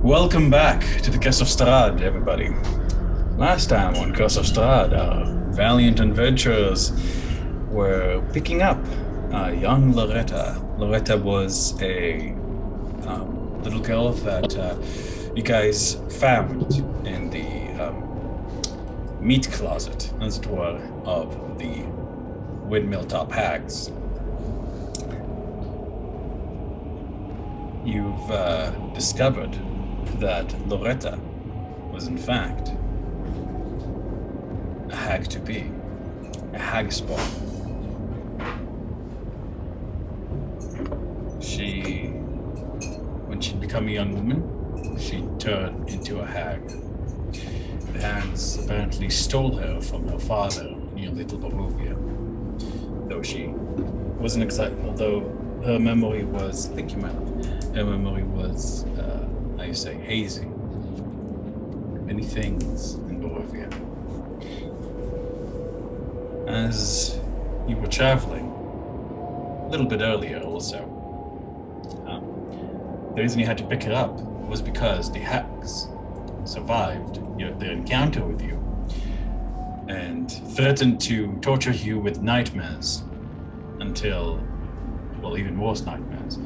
Welcome back to the Castle of Strahd, everybody. Last time on Castle of Strahd, our valiant adventurers were picking up young Loretta. Loretta was a little girl that you guys found in the meat closet, as it were, of the windmill top hags. You've discovered that Loretta was in fact a hag-to-be, a hag spawn. When she'd become a young woman, she turned into a hag. The hags apparently stole her from her father near Little Barovia, though she wasn't exactly, although her memory was, thank you, madam, her memory was, hazy. Many things in Barovia. As you were traveling, a little bit earlier also, the reason you had to pick her up was because the hags survived their encounter with you and threatened to torture you with nightmares until, well, even worse nightmares,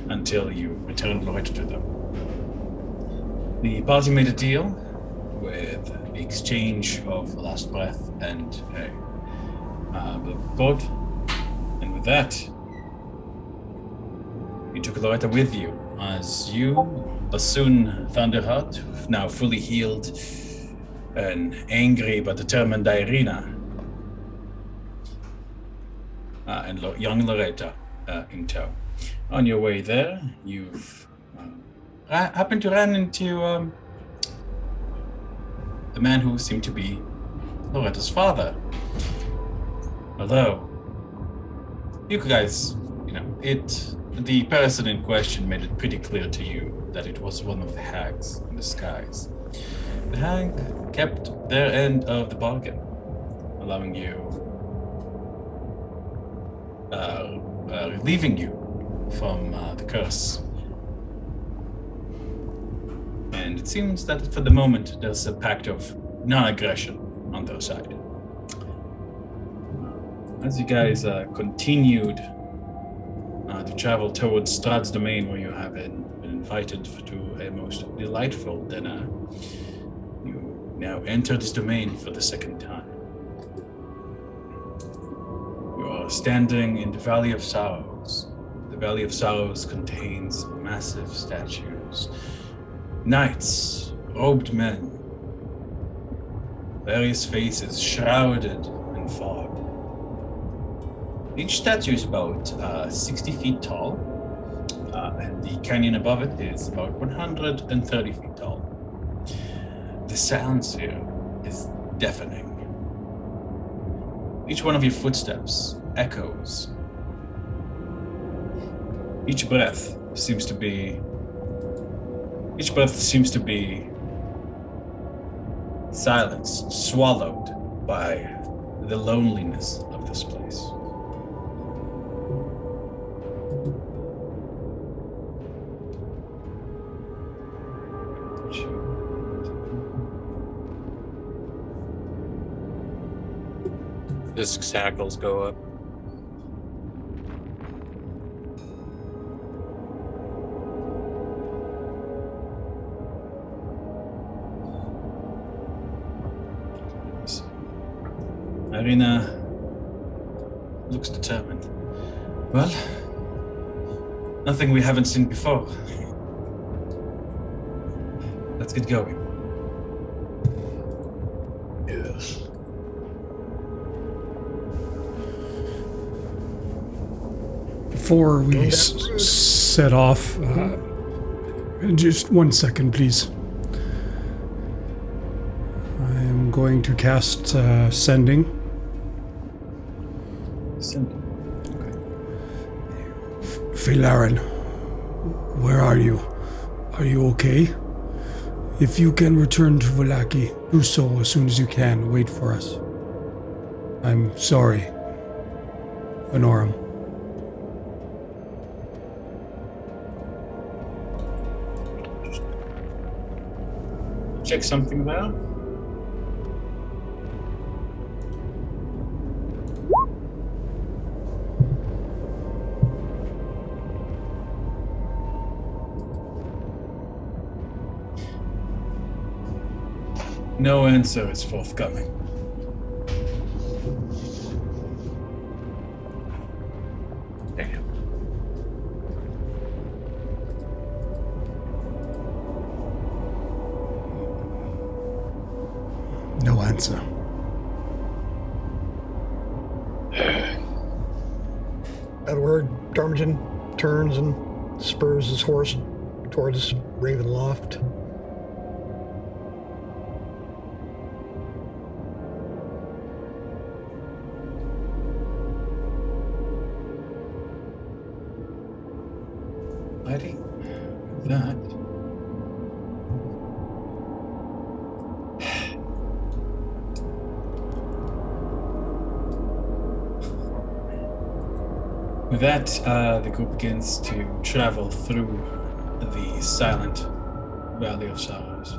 until you returned Loretta to them. The party made a deal with the exchange of the last breath and the god, and with that, you took Loretta with you as you, Bassoon Thunderheart, now fully healed and angry but determined Irina, and young Loretta in tow. On your way there, you've happened to run into the man who seemed to be Loretta's father. Although, you guys, the person in question made it pretty clear to you that it was one of the hags in disguise. The hag kept their end of the bargain, allowing you, relieving you from the curse. And it seems that for the moment, there's a pact of non-aggression on their side. As you guys continued to travel towards Strahd's domain, where you have been invited to a most delightful dinner, you now enter this domain for the second time. You are standing in the Valley of Sorrows. The Valley of Sorrows contains massive statues, knights, robed men, various faces shrouded in fog. Each statue is about 60 feet tall, and the canyon above it is about 130 feet tall. The silence here is deafening. Each one of your footsteps echoes. Each breath seems to be silenced, swallowed by the loneliness of this place. Fisk's hackles go up. Irina looks determined. Well, nothing we haven't seen before. Let's get going. Yes. Before we set off, just 1 second, please. I am going to cast Sending. Sending. Philarin, where are you? Are you okay? If you can return to Vallaki, do so as soon as you can. Wait for us. I'm sorry. Honorum. check something there? No answer is forthcoming. Damn. No answer. Edward Tarmagen turns and spurs his horse towards Ravenloft. I think that. With that, the group begins to travel through the silent Valley of Sorrows.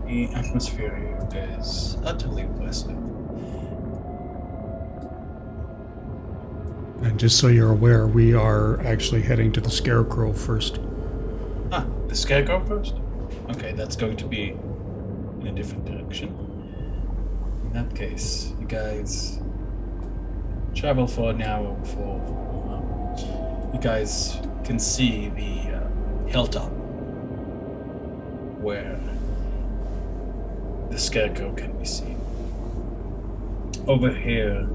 The atmosphere here is utterly oppressive. And just so you're aware, we are actually heading to the Scarecrow first. Ah, the Scarecrow first? Okay, that's going to be in a different direction. In that case, you guys travel for an hour before you guys can see the hilltop where the Scarecrow can be seen. Over here.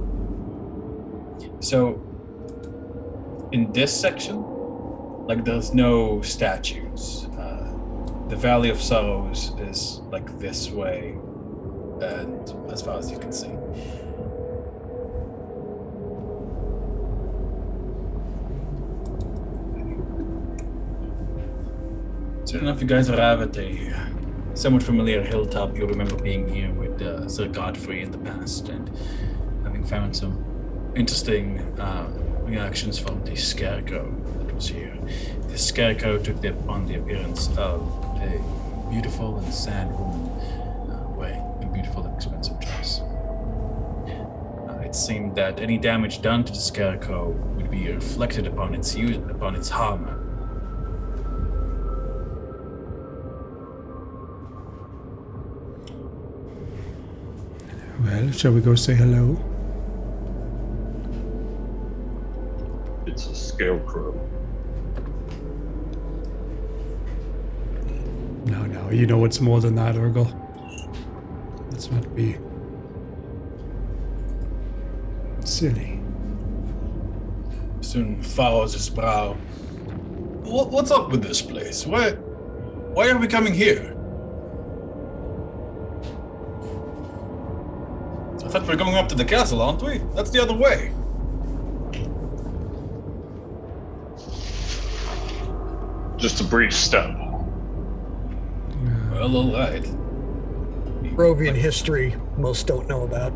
So, in this section, like there's no statues. The Valley of Sorrows is like this way, and as far as you can see. Soon enough, you guys arrive at a somewhat familiar hilltop. You remember being here with Sir Godfrey in the past and having found some interesting reactions from the Scarecrow that was here. The Scarecrow took on the appearance of a beautiful and sad woman wearing a beautiful and expensive dress. It seemed that any damage done to the Scarecrow would be reflected upon its armor. Well, shall we go say hello? It's a scarecrow. No, you know it's more than that, Urgle. Let's not be silly. Soon furrows his brow. What's up with this place? Why are we coming here? I thought we were going up to the castle, aren't we? That's the other way. Just a brief step. Well, all right. Rovian history most don't know about.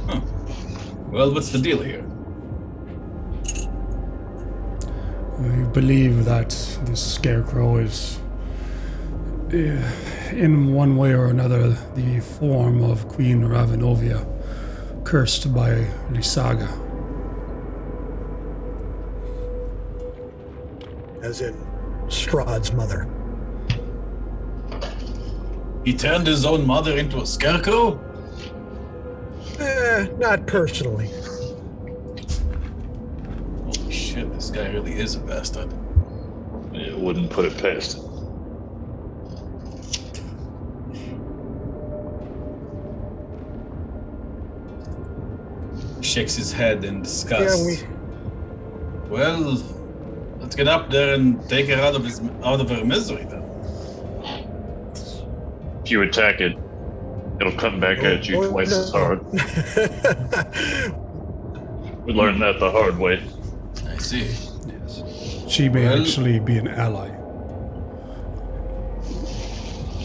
Huh. Well, what's the deal here? We believe that this Scarecrow is, in one way or another, the form of Queen Ravinovia, cursed by Lysaga. As in Strahd's mother. He turned his own mother into a scarecrow? Not personally. Holy shit, this guy really is a bastard. It wouldn't put it past him. Shakes his head in disgust. Yeah, Well, let's get up there and take her out of her misery then. If you attack it, it'll come back at you twice as hard. We learned that the hard way. I see. Yes. She may actually be an ally.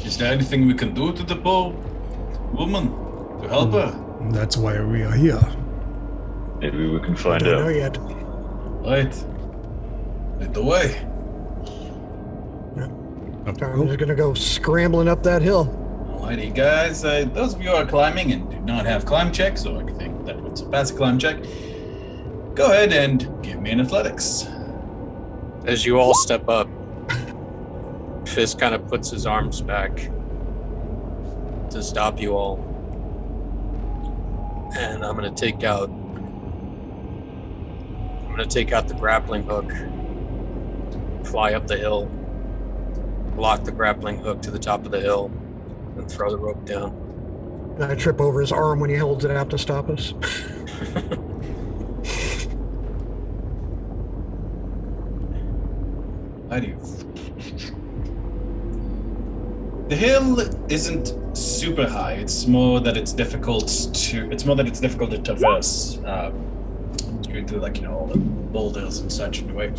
Is there anything we can do to the poor woman to help her? That's why we are here. Maybe we can I find don't know out. yet. Right. Lead the way. I'm just gonna go scrambling up that hill. Alrighty, guys. Those of you who are climbing and do not have climb checks or anything that would surpass a climb check, go ahead and give me an athletics. As you all step up, Fiske kind of puts his arms back to stop you all. And I'm gonna take out the grappling hook, fly up the hill, block the grappling hook to the top of the hill, and throw the rope down. And I trip over his arm when he holds it out to stop us. The hill isn't super high. It's more that it's difficult to traverse. Due to all the boulders and such in the way.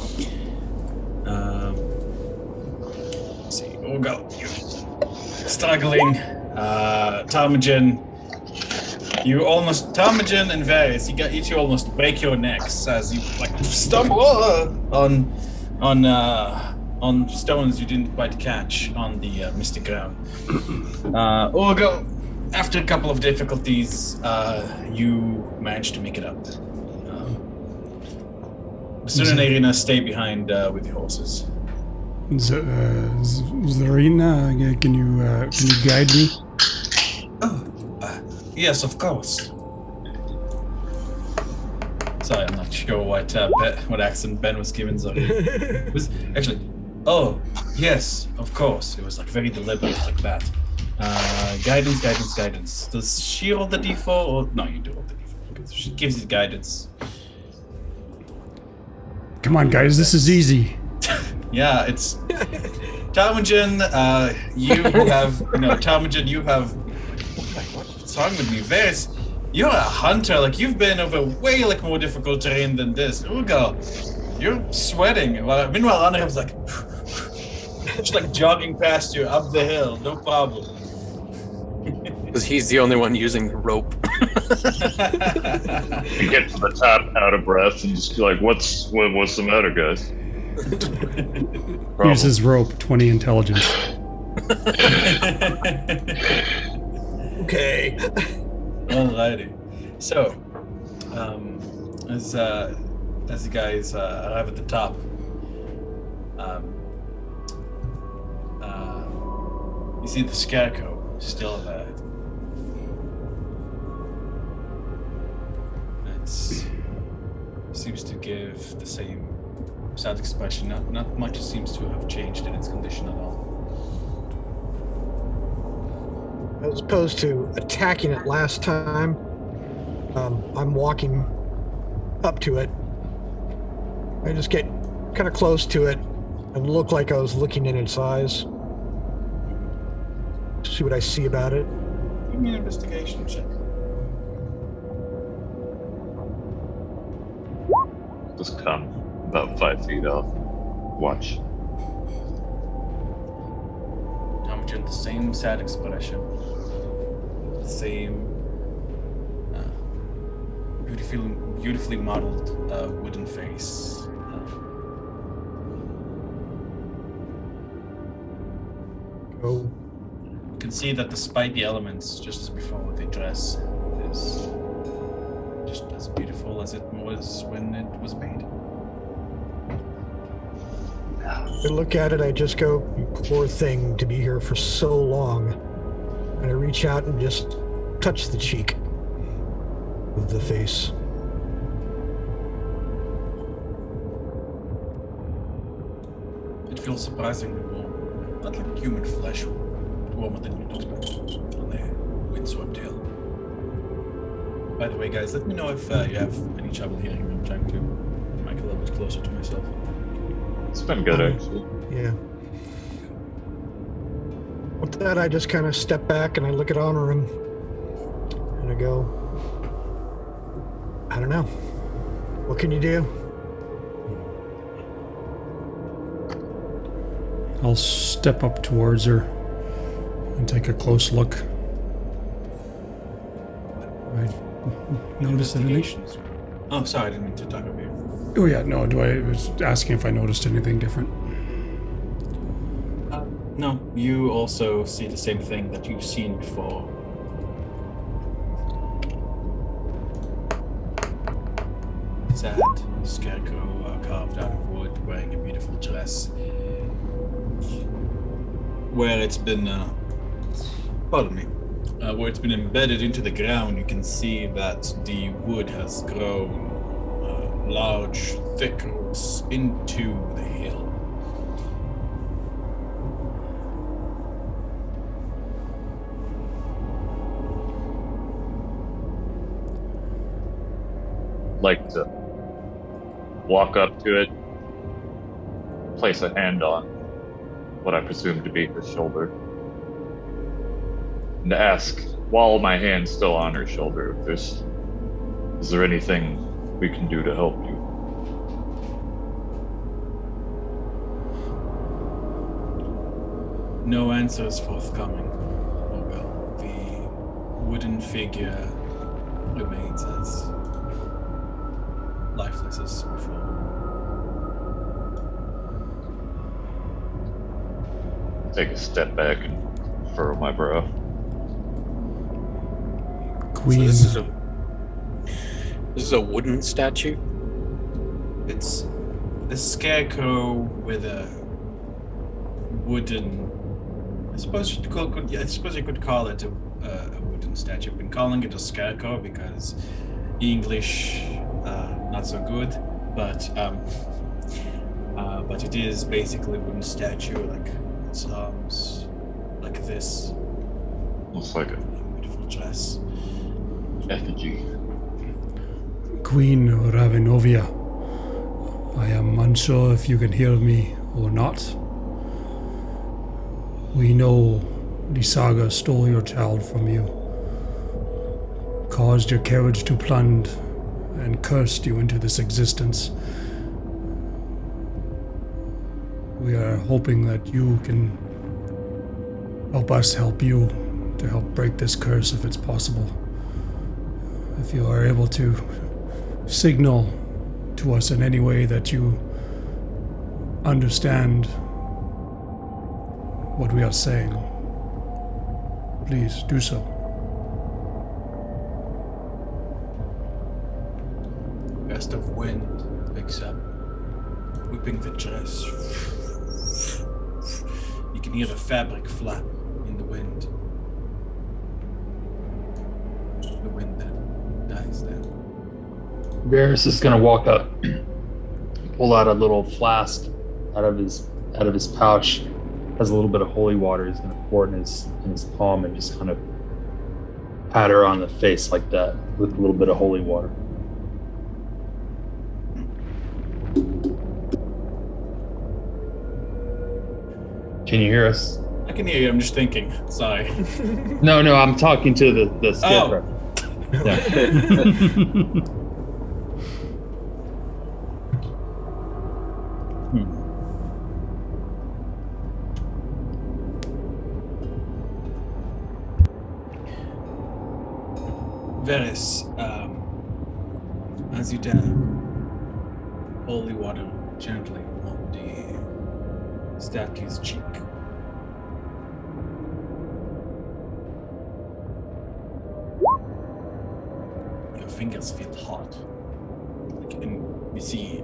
Let's see. We'll go. You struggling. Tarmagen. Tarmagen and Varys, you almost break your necks as you stumble on stones you didn't quite catch on the misty ground. Orgo, after a couple of difficulties, you managed to make it up. Soon and Irina stay behind with the horses. Zarina, can you guide me? Yes, of course. Sorry, I'm not sure what accent Ben was given. So it was actually, oh yes, of course. It was very deliberate like that. Guidance. Does she roll the d4 or no? You do roll the d4 because she gives you guidance. Come on, guys, this is easy. Yeah, it's Tarmagen. You have Tarmagen. You have what's wrong with me, Varys? You're a hunter. You've been over way more difficult terrain than this. Ugo, you're sweating. Meanwhile, Andrew's just jogging past you up the hill, no problem. Because he's the only one using the rope. You get to the top out of breath and just be what's the matter, guys? Here's his rope, 20 intelligence. Okay. Alrighty. So, as you guys arrive at the top, you see the scarecrow still there. It seems to give the same sad expression. Not much seems to have changed in its condition at all. As opposed to attacking it last time, I'm walking up to it. I just get kind of close to it and look like I was looking in its eyes. See what I see about it. Give me an investigation check. Just come about 5 feet off. Watch. Tarmagen, the same sad expression. The same beautifully modeled wooden face. Oh. You can see that despite the elements, just as before, the dress is just as beautiful as it was when it was made. I look at it, I just go, you poor thing to be here for so long. And I reach out and just touch the cheek of the face. It feels surprisingly warm. Not like human flesh, warmer than you'd expect on the windswept hill. By the way, guys, let me know if you have any trouble hearing me. I'm trying to mic a little bit closer to myself. It's been good, actually. Yeah. With that, I just kind of step back and I look at Honor and I go, I don't know. What can you do? I'll step up towards her and take a close look. I notice anything? Oh, sorry, I didn't mean to talk over you. Oh yeah, no. I was asking if I noticed anything different. No, you also see the same thing that you've seen before. Sad scarecrow carved out of wood, wearing a beautiful dress. Where it's been, pardon me, where it's been embedded into the ground, you can see that the wood has grown large, thick roots into the hill. Like to walk up to it, place a hand on what I presume to be her shoulder, and ask, while my hand's still on her shoulder, if is there anything we can do to help you? No answer is forthcoming. Oh well, the wooden figure remains as lifeless as before. Take a step back and furrow my brow. Queen. So this is a wooden statue? It's a scarecrow with a wooden. I suppose you could call it a wooden statue. I've been calling it a scarecrow because English not so good, but it is basically a wooden statue, like its arms, like this. Looks like a Beautiful dress. effigy. Queen Ravinovia. I am unsure if you can hear me or not. We know the saga stole your child from you, caused your carriage to plunge, and cursed you into this existence. We are hoping that you can help us help you to help break this curse if it's possible. If you are able to signal to us in any way that you understand what we are saying, please do so. Gust of wind picks up, whipping the dress. You can hear the fabric flap in the wind. The wind then dies down. Varys is gonna walk up, pull out a little flask out of his pouch, has a little bit of holy water. He's gonna pour it in his palm and just kind of pat her on the face like that with a little bit of holy water. Can you hear us? I can hear you, I'm just thinking. Sorry. No, I'm talking to the scarecrow. Yeah. Varys, as you dab holy water gently on the statue's cheek. Your fingers feel hot. And you see,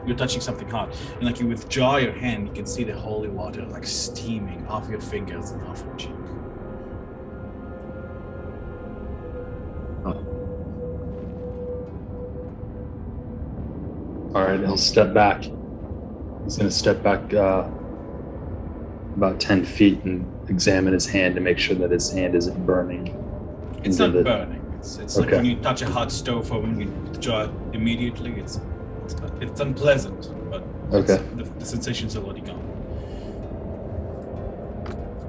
you're touching something hot. And like you withdraw your hand, you can see the holy water like steaming off your fingers and off your cheek. All right, he'll step back. He's going to step back about 10 feet and examine his hand to make sure that his hand isn't burning. It's not burning. It's like Okay. when you touch a hot stove or when you withdraw it immediately, it's unpleasant, but Okay. the sensation's already gone.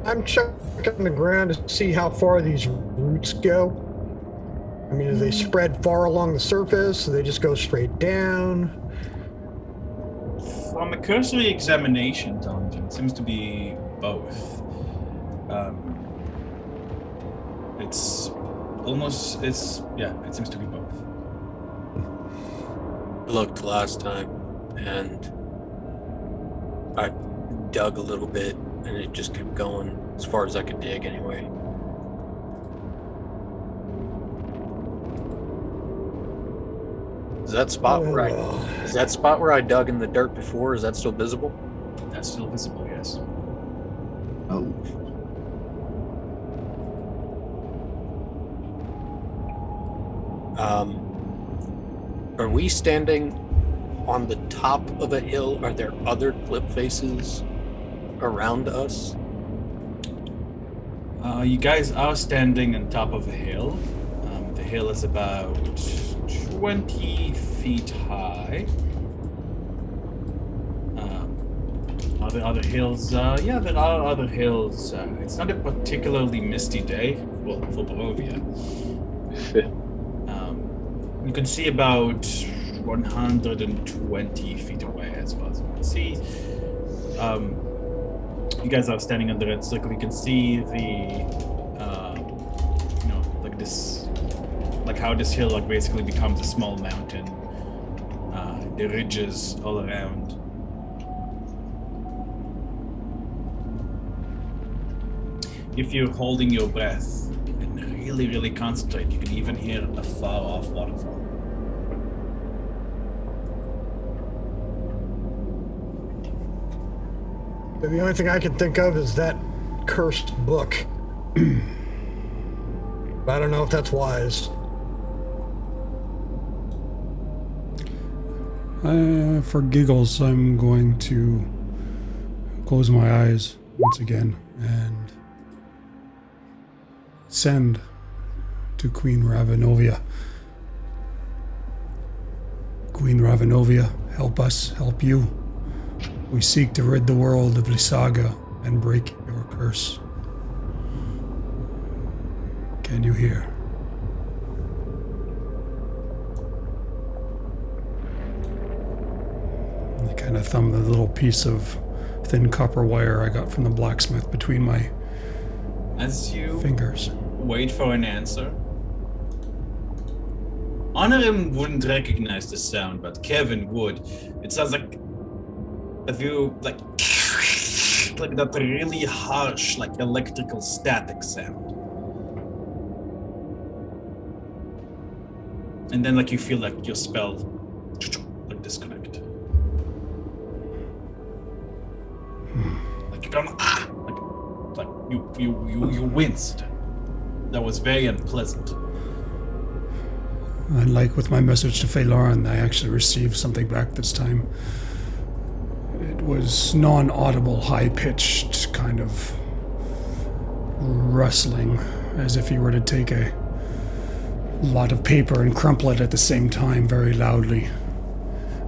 I'm checking the ground to see how far these roots go. I mean, do they spread far along the surface? Do they just go straight down? From a cursory examination, Tarmagen, it seems to be both. It seems to be both. looked last time, and I dug a little bit, and it just kept going as far as I could dig anyway. Is that spot where I dug in the dirt before? Is that still visible? That's still visible, yes. Oh. Are we standing on the top of a hill? Are there other cliff faces around us? You guys are standing on top of a hill. The hill is about 20 feet high. Are there other hills? Yeah, there are other hills. It's not a particularly misty day, well, for Barovia. You can see about 120 feet away, as far as you can see. You guys are standing under that circle. You can see the, like this, like how this hill like basically becomes a small mountain. The ridges all around. If you're holding your breath and really, really concentrate, you can even hear a far-off waterfall. The only thing I can think of is that cursed book. I don't know if that's wise. For giggles, I'm going to close my eyes once again and send to Queen Ravinovia. Queen Ravinovia, help us, help you. We seek to rid the world of Lysaga and break your curse. Can you hear? I kind of thumb the little piece of thin copper wire I got from the blacksmith between my As you fingers. wait for an answer, Honorim wouldn't recognize the sound, but Kevin would. It sounds like if you like that really harsh, like electrical static sound. And then like you feel like your spell like disconnect. Like you come like you winced. That was very unpleasant. Unlike with my message to Phelan, I actually received something back this time. It was non-audible, high-pitched kind of rustling, as if you were to take a lot of paper and crumple it at the same time very loudly.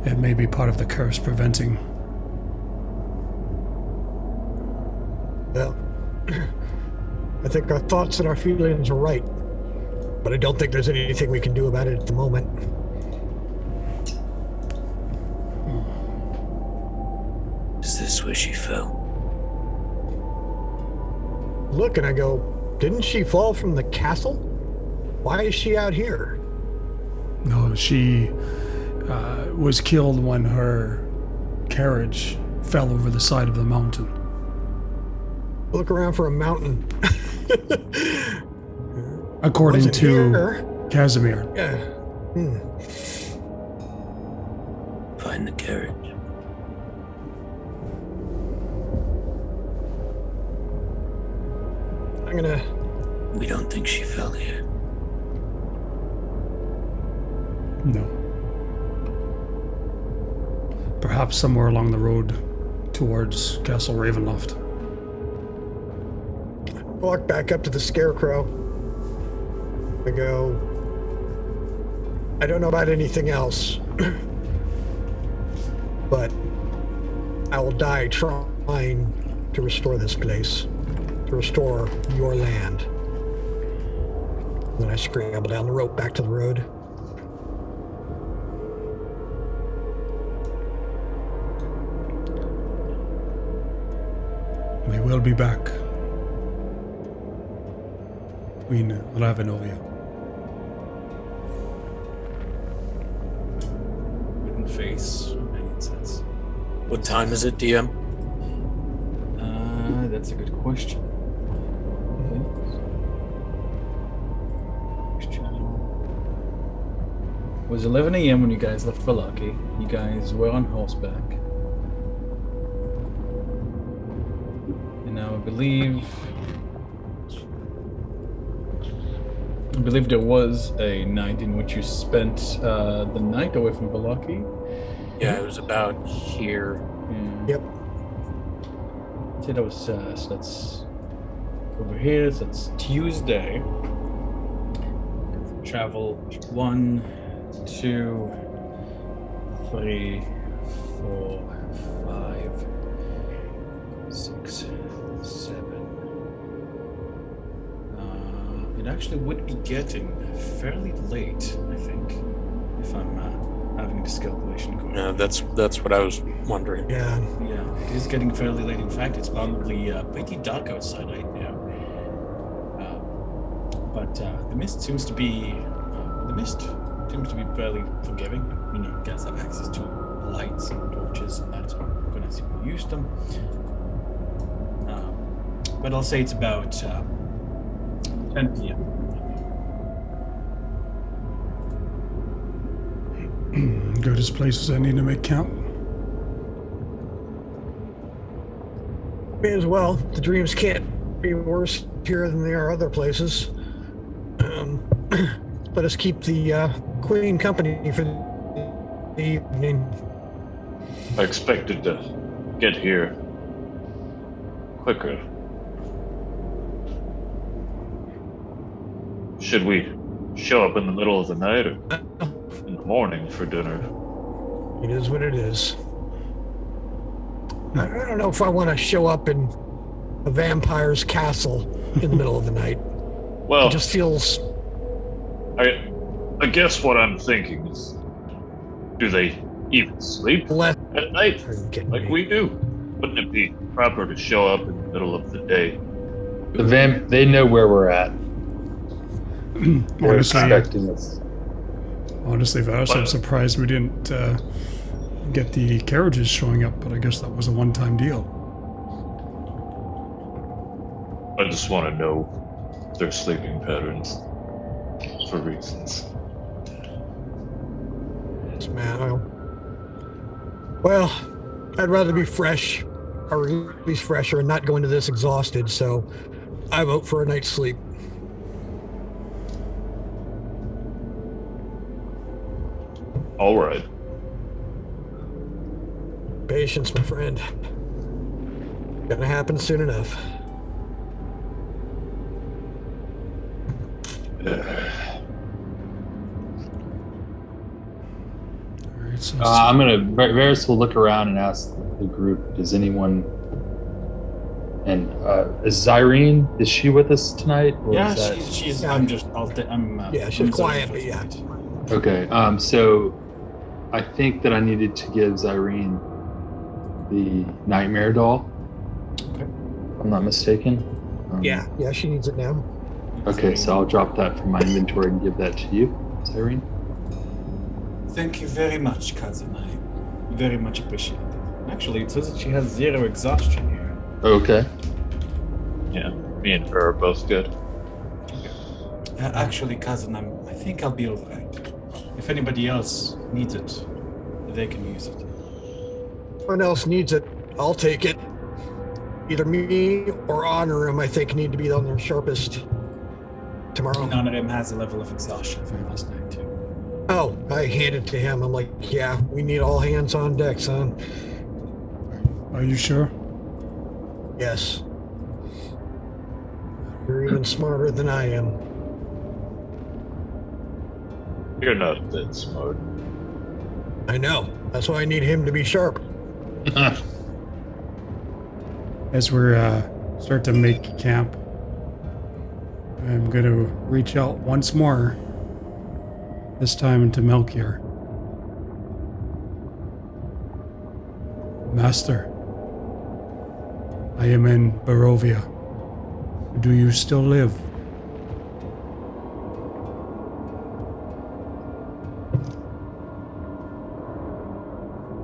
It may be part of the curse preventing. Well, I think our thoughts and our feelings are right, but I don't think there's anything we can do about it at the moment. Is this where she fell? Look, and I go, didn't she fall from the castle? Why is she out here? No, she was killed when her carriage fell over the side of the mountain. Look around for a mountain. According Wasn't to here. Casimir. Yeah. Find the carriage. I'm gonna... We don't think she fell here. No. Perhaps somewhere along the road towards Castle Ravenloft. walk back up to the scarecrow. I go, I don't know about anything else, but I will die trying to restore this place, to restore your land. And then I scramble down the rope back to the road. We will be back. Queen Ravinovia. face. It says. What time is it, DM? That's a good question. It was 11 a.m. when you guys left Valaki. You guys were on horseback. And now I believe there was a night in which you spent the night away from Valaki. Yeah, it was about here. Yeah. Yep. So that was so that's over here. So that's Tuesday. Travel 1, 2, 3, 4, 5, 6, 7. It actually would be getting fairly late, I think, if I'm having this calculation correct. Yeah, that's what I was wondering. Yeah. Yeah, it is getting fairly late. In fact, it's probably pretty dark outside right now. But the mist seems to be fairly forgiving. You know, you guys have access to lights and torches and that, so I'm gonna see if we use them. But I'll say it's about 10 p.m. Go to places I need to make count. May as well. The dreams can't be worse here than they are other places. Let us keep the Queen company for the evening. I expected to get here quicker. Should we show up in the middle of the night or in the morning for dinner? It is what it is. I don't know if I want to show up in a vampire's castle in the middle of the night. Well, It just feels I guess what I'm thinking is, do they even sleep less. at night Are you kidding like me? we do? Wouldn't it be proper to show up in the middle of the day? They know where we're at. They're Honestly, expecting us. Varos, I'm surprised we didn't get the carriages showing up, but I guess that was a one-time deal. I just want to know their sleeping patterns for reasons. Man, well, I'd rather be fresh, or at least fresher, and not go into this exhausted. So, I vote for a night's sleep. All right. Patience, my friend. Gonna happen soon enough. All right, so I'm gonna. Varys will look around and ask the group, does anyone? And is Zyrene? Is she with us tonight? Or Yeah, is that... she's. Yeah. I'm just. I'm. Yeah, she's I'm quiet, sorry but for yeah. tonight. Okay. So, I think that I needed to give Zyrene the nightmare doll. Okay. If I'm not mistaken. Yeah, she needs it now. Okay, so I'll drop that from my inventory and give that to you, Zyrene. Thank you very much, cousin. I very much appreciate it. Actually, it says that she has 0 exhaustion here. Okay. Yeah, me and her are both good. Actually, cousin, I think I'll be alright. If anybody else needs it, they can use it. Someone else needs it, I'll take it. Either me or Honorum, I think, need to be on their sharpest tomorrow. None of them has a level of exhaustion from last night, too. Oh, I handed it to him. I'm like, yeah, we need all hands on deck, son. are you sure? Yes. You're even smarter than I am. You're not that smart. I know. That's why I need him to be sharp. As we're start to make camp, I'm going to reach out once more, this time to Melchior. Master, I am in Barovia. Do you still live?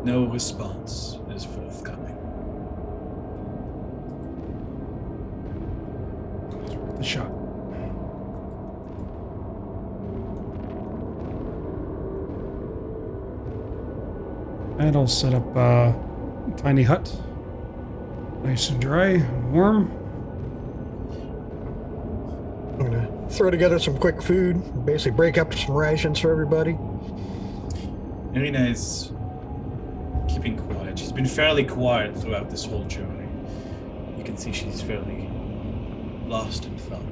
No response is forthcoming. The shot. And I'll set up a tiny hut. Nice and dry and warm. I'm gonna throw together some quick food, basically break up some rations for everybody. Irina is keeping quiet. She's been fairly quiet throughout this whole journey. You can see she's fairly lost in thought.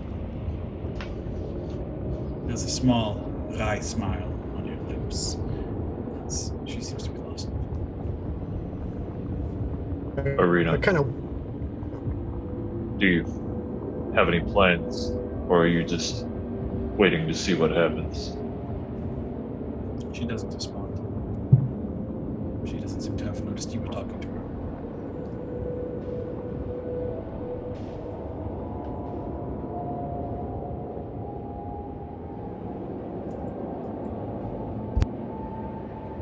There's a small, wry smile on her lips. She seems to be lost. Irina, I kind of do you have any plans, or are you just waiting to see what happens? She doesn't respond. She doesn't seem to have noticed you were talking to her.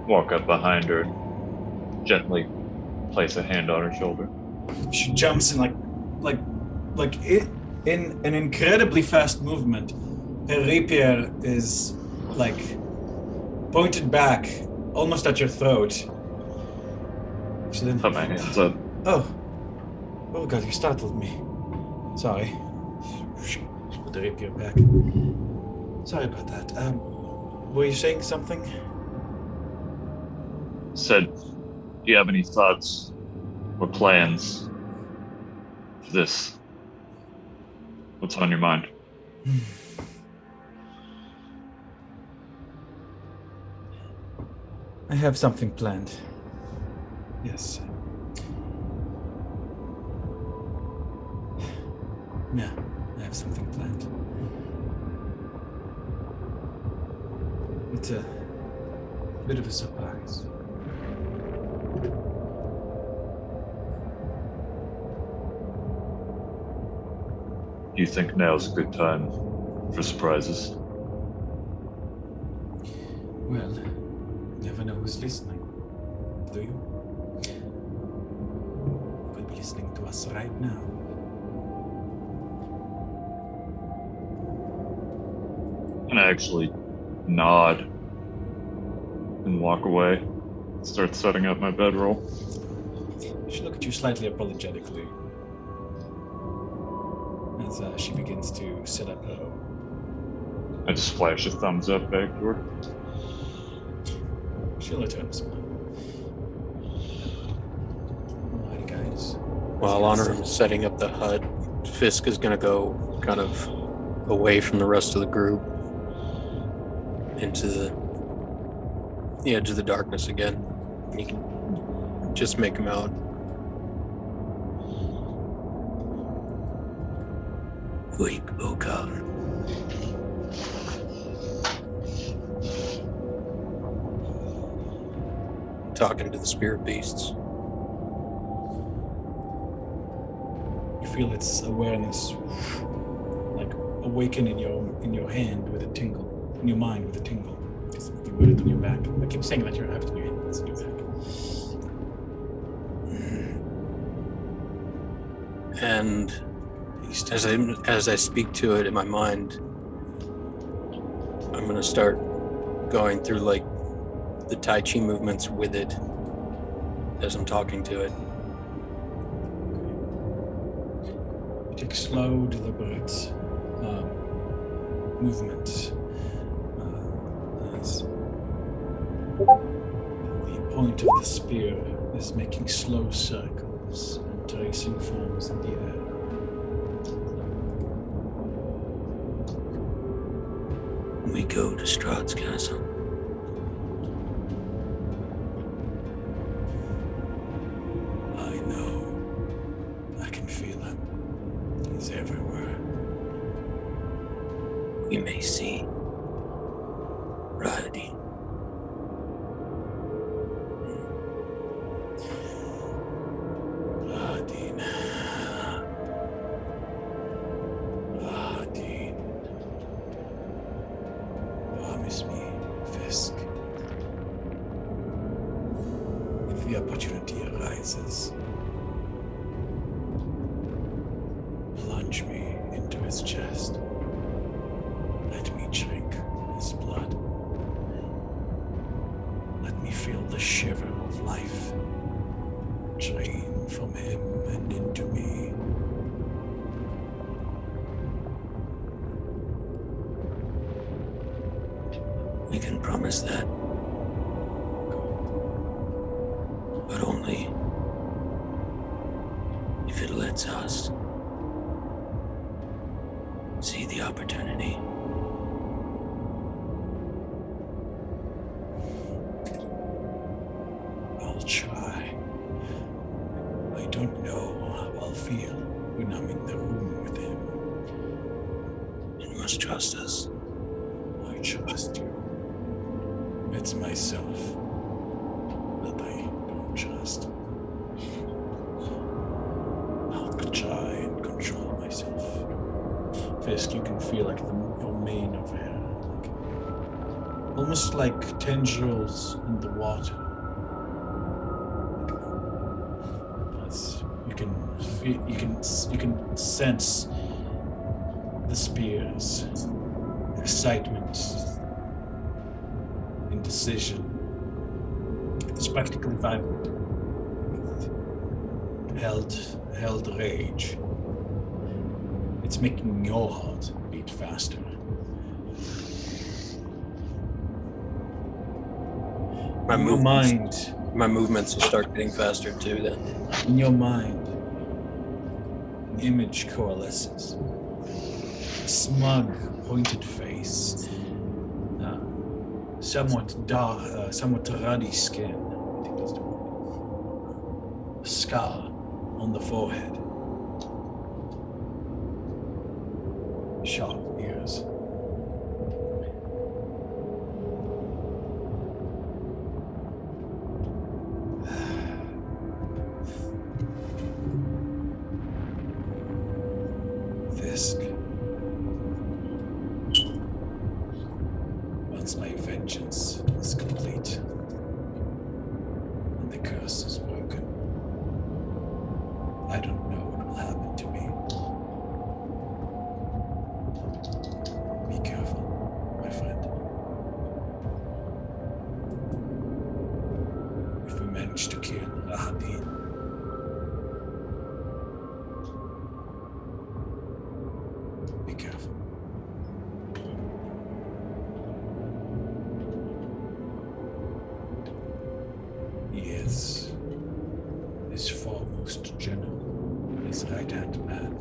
Walk up behind her, gently place a hand on her shoulder. She jumps in in an incredibly fast movement. Her rapier is like pointed back, almost at your throat. She then Put my hands up. Oh God, you startled me. Sorry. She put the rapier back. Sorry about that. Were you saying something? Said, do you have any thoughts or plans for this? What's on your mind? I have something planned. Yes. Yeah, I have something planned. It's a bit of a surprise. Do you think now's a good time for surprises? Well, you never know who's listening, do you? You could be listening to us right now. And I actually nod and walk away. Start setting up my bedroll. She look at you slightly apologetically as she begins to set up her own. I just flash a thumbs up back to her. She'll return a smile. Alrighty, guys. While Honor's setting up the hut, Fiske is going to go kind of away from the rest of the group into the edge of the darkness again. You can just make him out. Wake, woke up. Talking to the spirit beasts. You feel its awareness like awaken in your hand with a tingle, in your mind with a tingle. It's you wear it on your back. I keep saying that you have it in your hand, it's in your back. And as I speak to it in my mind, I'm gonna start going through like the Tai Chi movements with it as I'm talking to it. You take slow, deliberate movements as the point of the spear is making slow circles and tracing forms in the air. We go to Strahd's castle. I know. I can feel him. He's everywhere. We may see Radin. Radin. Radin. Promise me, Fiske. If rises. Plunge me into his chest. Let me drink his blood. Let me feel the shiver of life drain from him and into me. We can promise that. But only if it lets us see the opportunity. I'll try. I don't know how I'll feel when I'm in the room with him. You must trust us. I trust you. It's myself that I don't trust. I'll try and control myself. Fiske, you can feel like your mane over here. Almost like tendrils in the water. You can feel, you can sense the spears, excitement, indecision. It's practically vibrant with held rage. It's making your heart beat faster. My movements will start getting faster too then. In your mind, an image coalesces. A smug, pointed face. Somewhat dark, somewhat ruddy skin. I think that's the word. A scar on the forehead. Sharp ears. Fiske. Once my vengeance is complete and the curse is broken, I don't know what will happen to me. Be careful, my friend. If we manage to kill Rahadin, be careful. He is his foremost general, his right-hand man.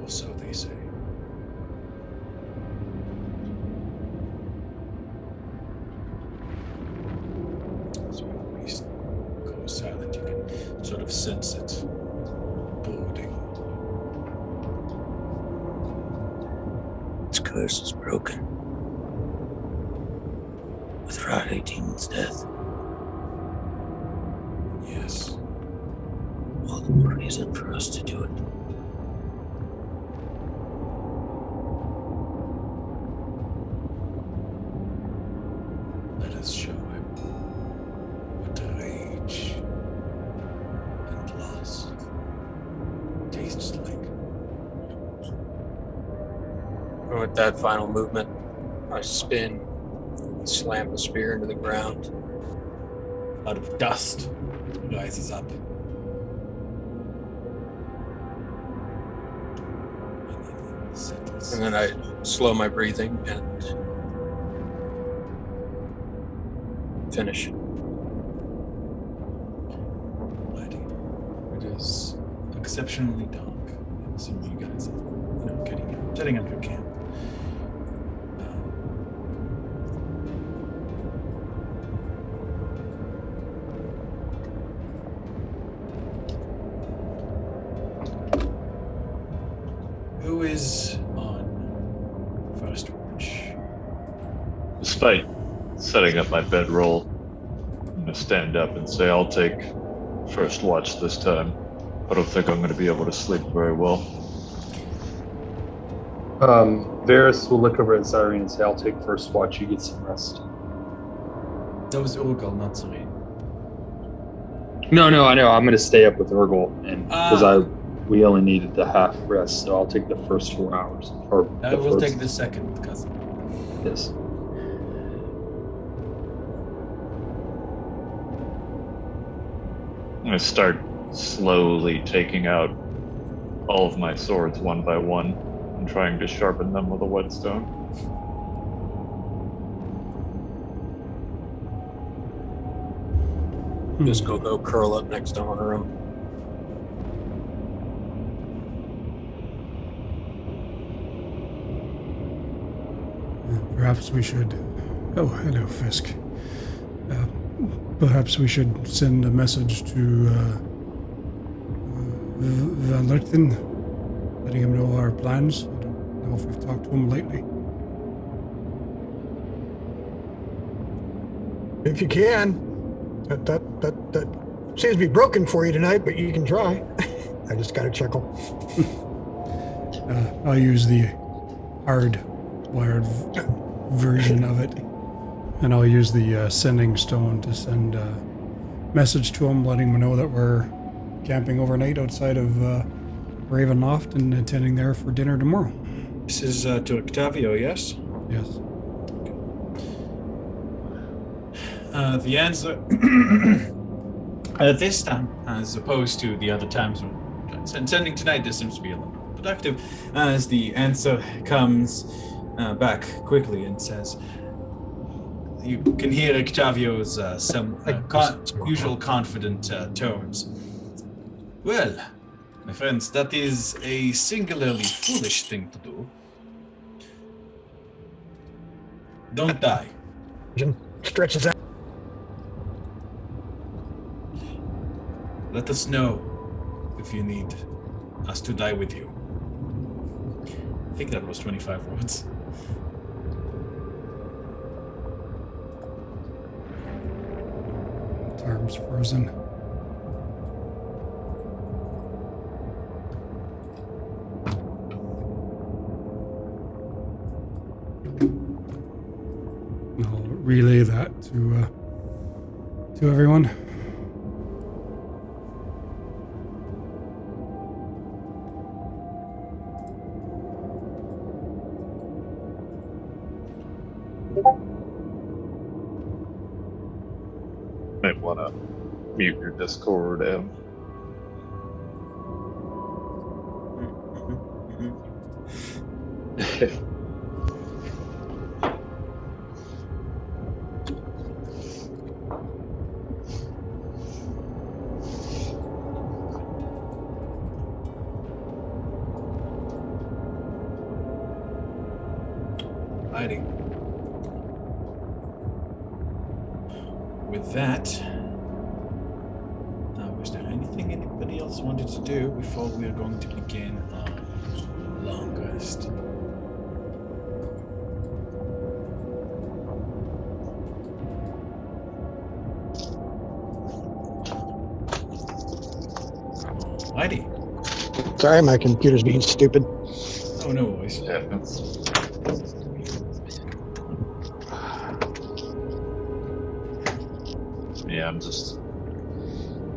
Or so they say. So when we go silent, you can sort of sense it brooding. Its curse is broken. With Rahadin's death, Yes. all the more reason for us to do it. Let us show him what rage and loss tastes like. And with that final movement, I spin and slam the spear into the ground. Out of dust rises up. And then settles. And then I slow my breathing and finish. Mighty. It is exceptionally dark. And some of you guys are, setting up your camp. Who is on first watch? Despite setting up my bedroll, I'm going to stand up and say, I'll take first watch this time. I don't think I'm going to be able to sleep very well. Varys will look over at Zyrene and say, I'll take first watch, you get some rest. That was Urgal, not Serene. No, I know. I'm gonna stay up with Urgel, and because we only needed the half rest, so I'll take the first 4 hours. Or I the will first, take the second, cousin. Yes. I'm gonna start slowly taking out all of my swords one by one and trying to sharpen them with a whetstone. Just go curl up next to Honorum. Perhaps we should. Oh, hello, Fiske. Perhaps we should send a message to Valertin, letting him know our plans. I don't know if we've talked to him lately. If you can. That seems to be broken for you tonight, but you can try. I just got a chuckle. I'll use the hard-wired version of it, and I'll use the sending stone to send a message to him, letting him know that we're camping overnight outside of Ravenloft and attending there for dinner tomorrow. This is to Octavio, yes? Yes. The answer this time, as opposed to the other times when sending tonight, this seems to be a little more productive, as the answer comes back quickly and says, you can hear Octavio's usual confident tones. Well, my friends, that is a singularly foolish thing to do. Don't die. Jim stretches out. Let us know if you need us to die with you. I think that was 25 words. Arms frozen. I'll relay that to everyone. Might want to mute your Discord, Em. Alrighty. With that, was there anything anybody else wanted to do before we are going to begin our long rest? Alrighty. Sorry, my computer's being stupid. Oh, no worries. Happens. Yeah, I'm just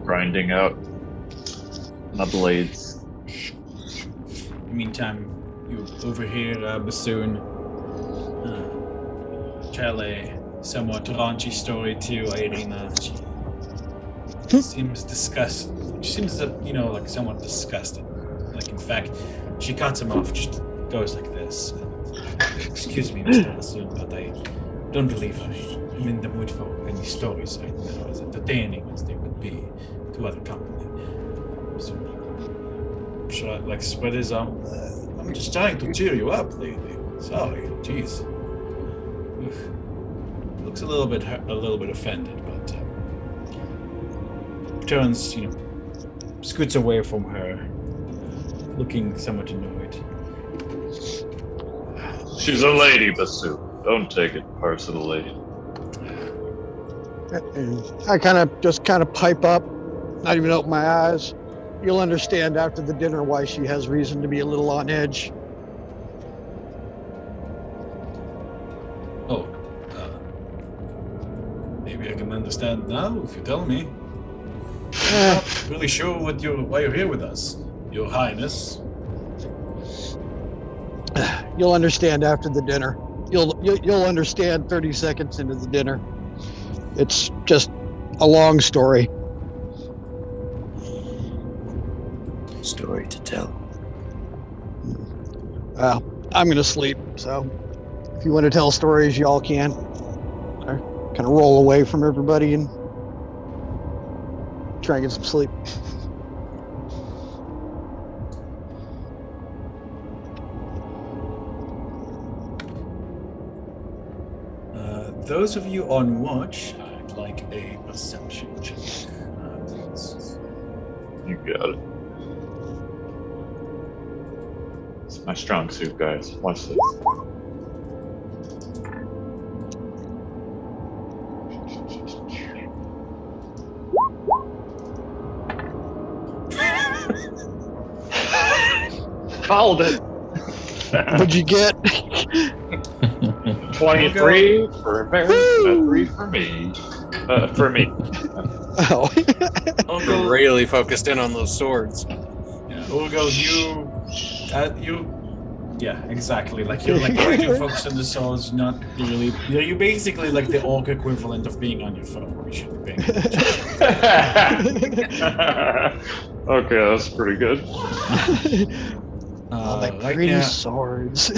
grinding out my blades. Meantime, you overhear Bassoon tell a somewhat raunchy story to Irina. She seems disgusted. She seems, like somewhat disgusted. Like, in fact, she cuts him off, just goes like this. Excuse me, Mr. Bassoon, but I don't believe I'm in the mood for any stories right now, as entertaining as they would be to other company. So, should I, spread his arm? I'm just trying to cheer you up, lady. Sorry, jeez. Oof. Looks a little bit offended, but turns, scoots away from her, looking somewhat annoyed. She's a lady, Bassoon. Don't take it personally. I kind of pipe up, not even open my eyes. You'll understand after the dinner why she has reason to be a little on edge. Oh, maybe I can understand now if you tell me. I'm not really sure why you're here with us, Your Highness. You'll understand after the dinner. You'll understand 30 seconds into the dinner. It's just a long story. Story to tell. Well, I'm gonna sleep, so if you want to tell stories, y'all can. I kind of roll away from everybody and try and get some sleep. Those of you on watch, I'd like a perception check, please. You got it. It's my strong suit, guys. Watch this. Called it. What'd you get? 23 for Barry, 3 for me. For me. Oh, Urgo, Really focused in on those swords. yeah, Urgo, yeah, exactly. Like you're like way too focused on the swords, not really. You're basically like the orc equivalent of being on your phone. You should be paying attention. Okay, that's pretty good. all my Right pretty now, swords.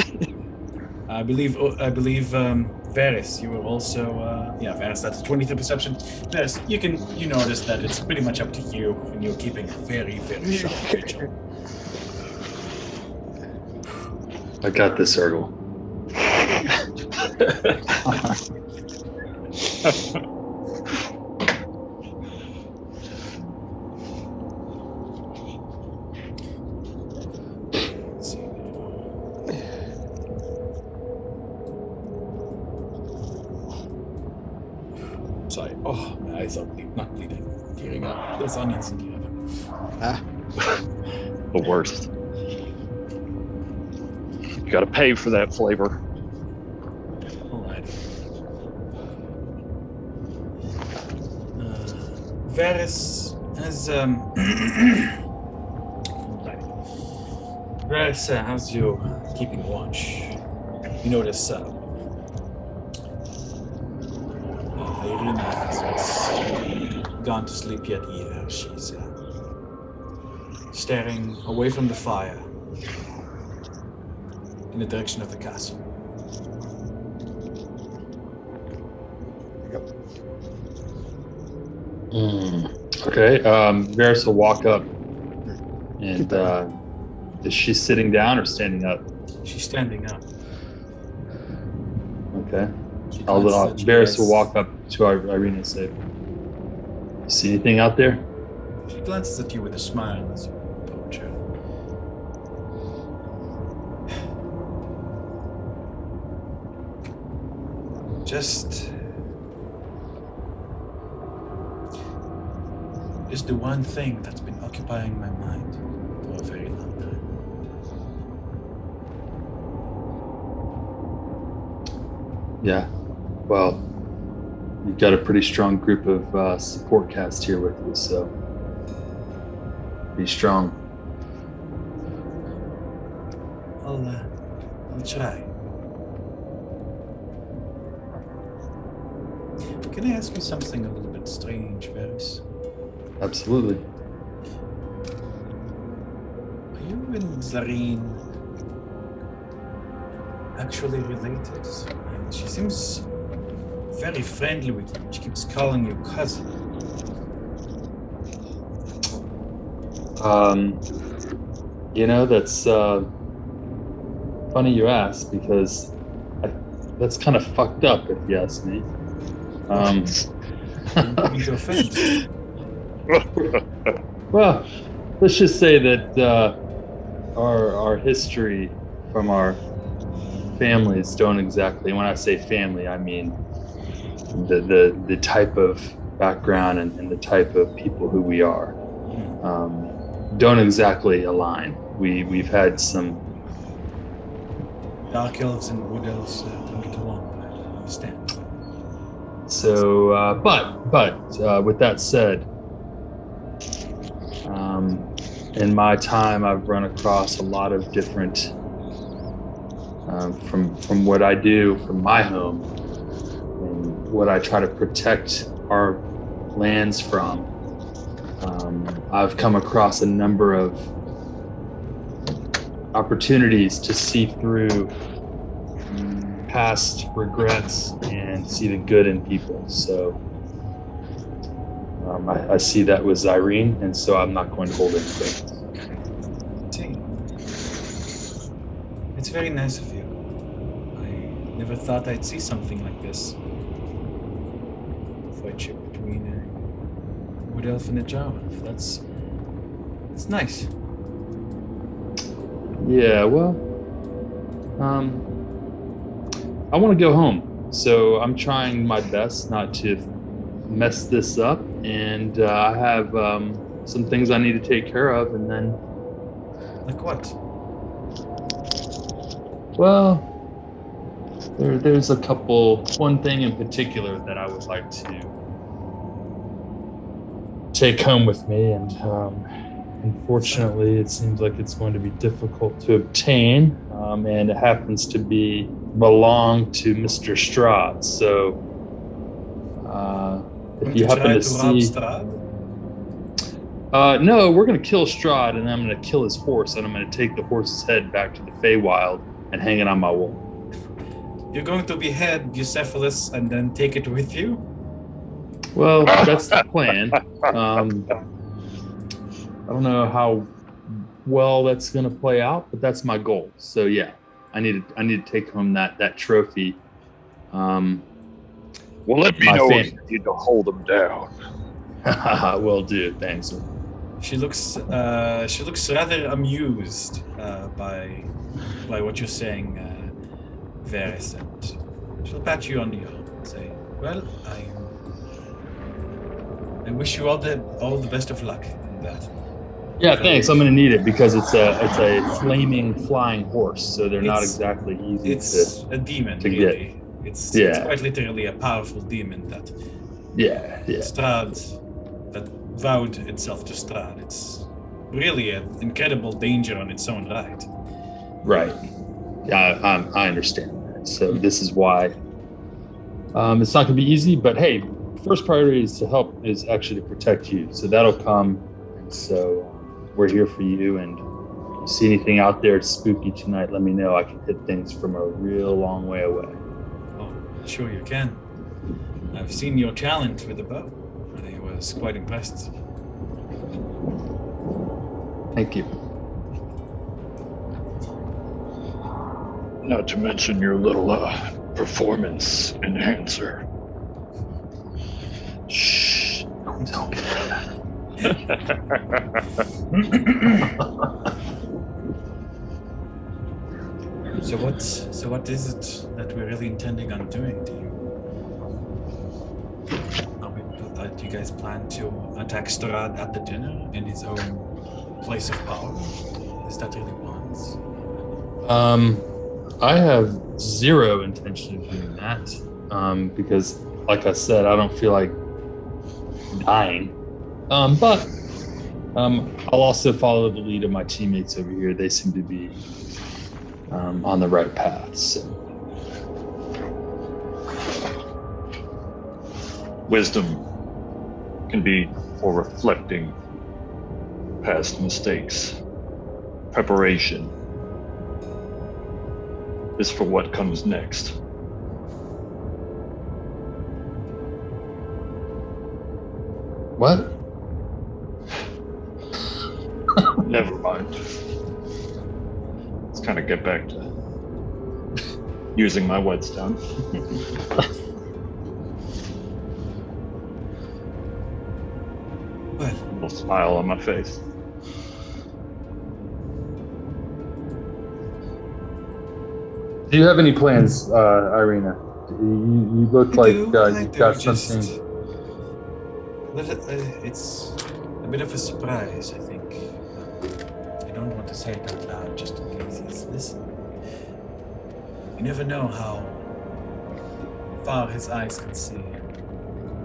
I believe Varys, you were also Varys, that's a 23 perception. Varys, you notice that it's pretty much up to you, and you're keeping a very, very sharp vigil. I got this, Urgle. Let's see. Sorry. Oh, my eyes are not bleeding. Tearing up. There's onions in the oven. The worst. You gotta pay for that flavor. Alrighty. Varys has Varys, how's you keeping watch? You notice Irina hasn't gone to sleep yet either. She's staring away from the fire in the direction of the castle. Okay. Varys will walk up, and is she sitting down or standing up? She's standing up. Okay. She I'll glances at you Varys guys. will walk up to Irina and say, "You see anything out there?" She glances at you with a smile as you approach her. Just the one thing that's been occupying my mind for a very long time. Yeah. Well, you've got a pretty strong group of support cast here with you, so be strong. I'll try. Can I ask you something a little bit strange, Varys? Absolutely. Are you and Zareen actually related? And she seems very friendly with you. She keeps calling you cousin. That's funny you ask, because that's kind of fucked up, if you ask me. Didn't mean to offend. Well, let's just say that our history from our families don't exactly, when I say family, I mean the type of background and the type of people who we are, don't exactly align. We've had some Dark elves and wood elves don't get along. I understand. so but with that said, In my time, I've run across a lot of different, from what I do from my home and what I try to protect our lands from. I've come across a number of opportunities to see through past regrets and see the good in people. So I see that with Irene, and so I'm not going to hold any grudges. See, it's very nice of you. I never thought I'd see something like this. Friendship between a wood elf and a jar elf. It's nice. Yeah, well, I want to go home, so I'm trying my best not to mess this up, and I have some things I need to take care of, and then, Like what? well, there's a couple. One thing in particular that I would like to take home with me, and unfortunately, it seems like it's going to be difficult to obtain, and it happens to belong to Mr. Strahd. So, if you happen to see, no, we're going to kill Strahd, and I'm going to kill his horse, and I'm going to take the horse's head back to the Feywild and hang it on my wall. You're going to behead Bucephalus and then take it with you? Well, that's the plan. I don't know how well that's going to play out, but that's my goal. So yeah, I need to take home that trophy. Well, let me know if you need to hold them down. Will do. Thanks. She looks rather amused by what you're saying, Varys, and she'll pat you on the arm and say, "Well, I wish you all the best of luck in that." Yeah, thanks. I'm going to need it because it's a flaming flying horse, so they're not exactly easy it's a demon, to really. get. It's quite literally a powerful demon that Strahd, that vowed itself to Strahd. It's really an incredible danger on its own right. Right. Yeah, I understand that. So this is why it's not going to be easy. But hey, first priority is actually to protect you. So that'll come. And so we're here for you. And if you see anything out there spooky tonight, let me know. I can hit things from a real long way away. Oh, sure you can. I've seen your talent with the bow. I was quite impressed. Thank you. Not to mention your little performance enhancer. Shh! Don't tell me that. So what is it that we're really intending on doing? Do you guys plan to attack Strahd at the dinner in his own place of power? Is that really wants? I have zero intention of doing that because, like I said, I don't feel like dying. But I'll also follow the lead of my teammates over here. They seem to be on the right path. So. Wisdom can be for reflecting past mistakes. Preparation is for what comes next. What? Never mind. Let's kind of get back to using my whetstone. Well, a little smile on my face. Do you have any plans, Irina? You look like you've got something. It's a bit of a surprise, I think. I don't want to say it out loud just in case he's listening. You never know how far his eyes can see,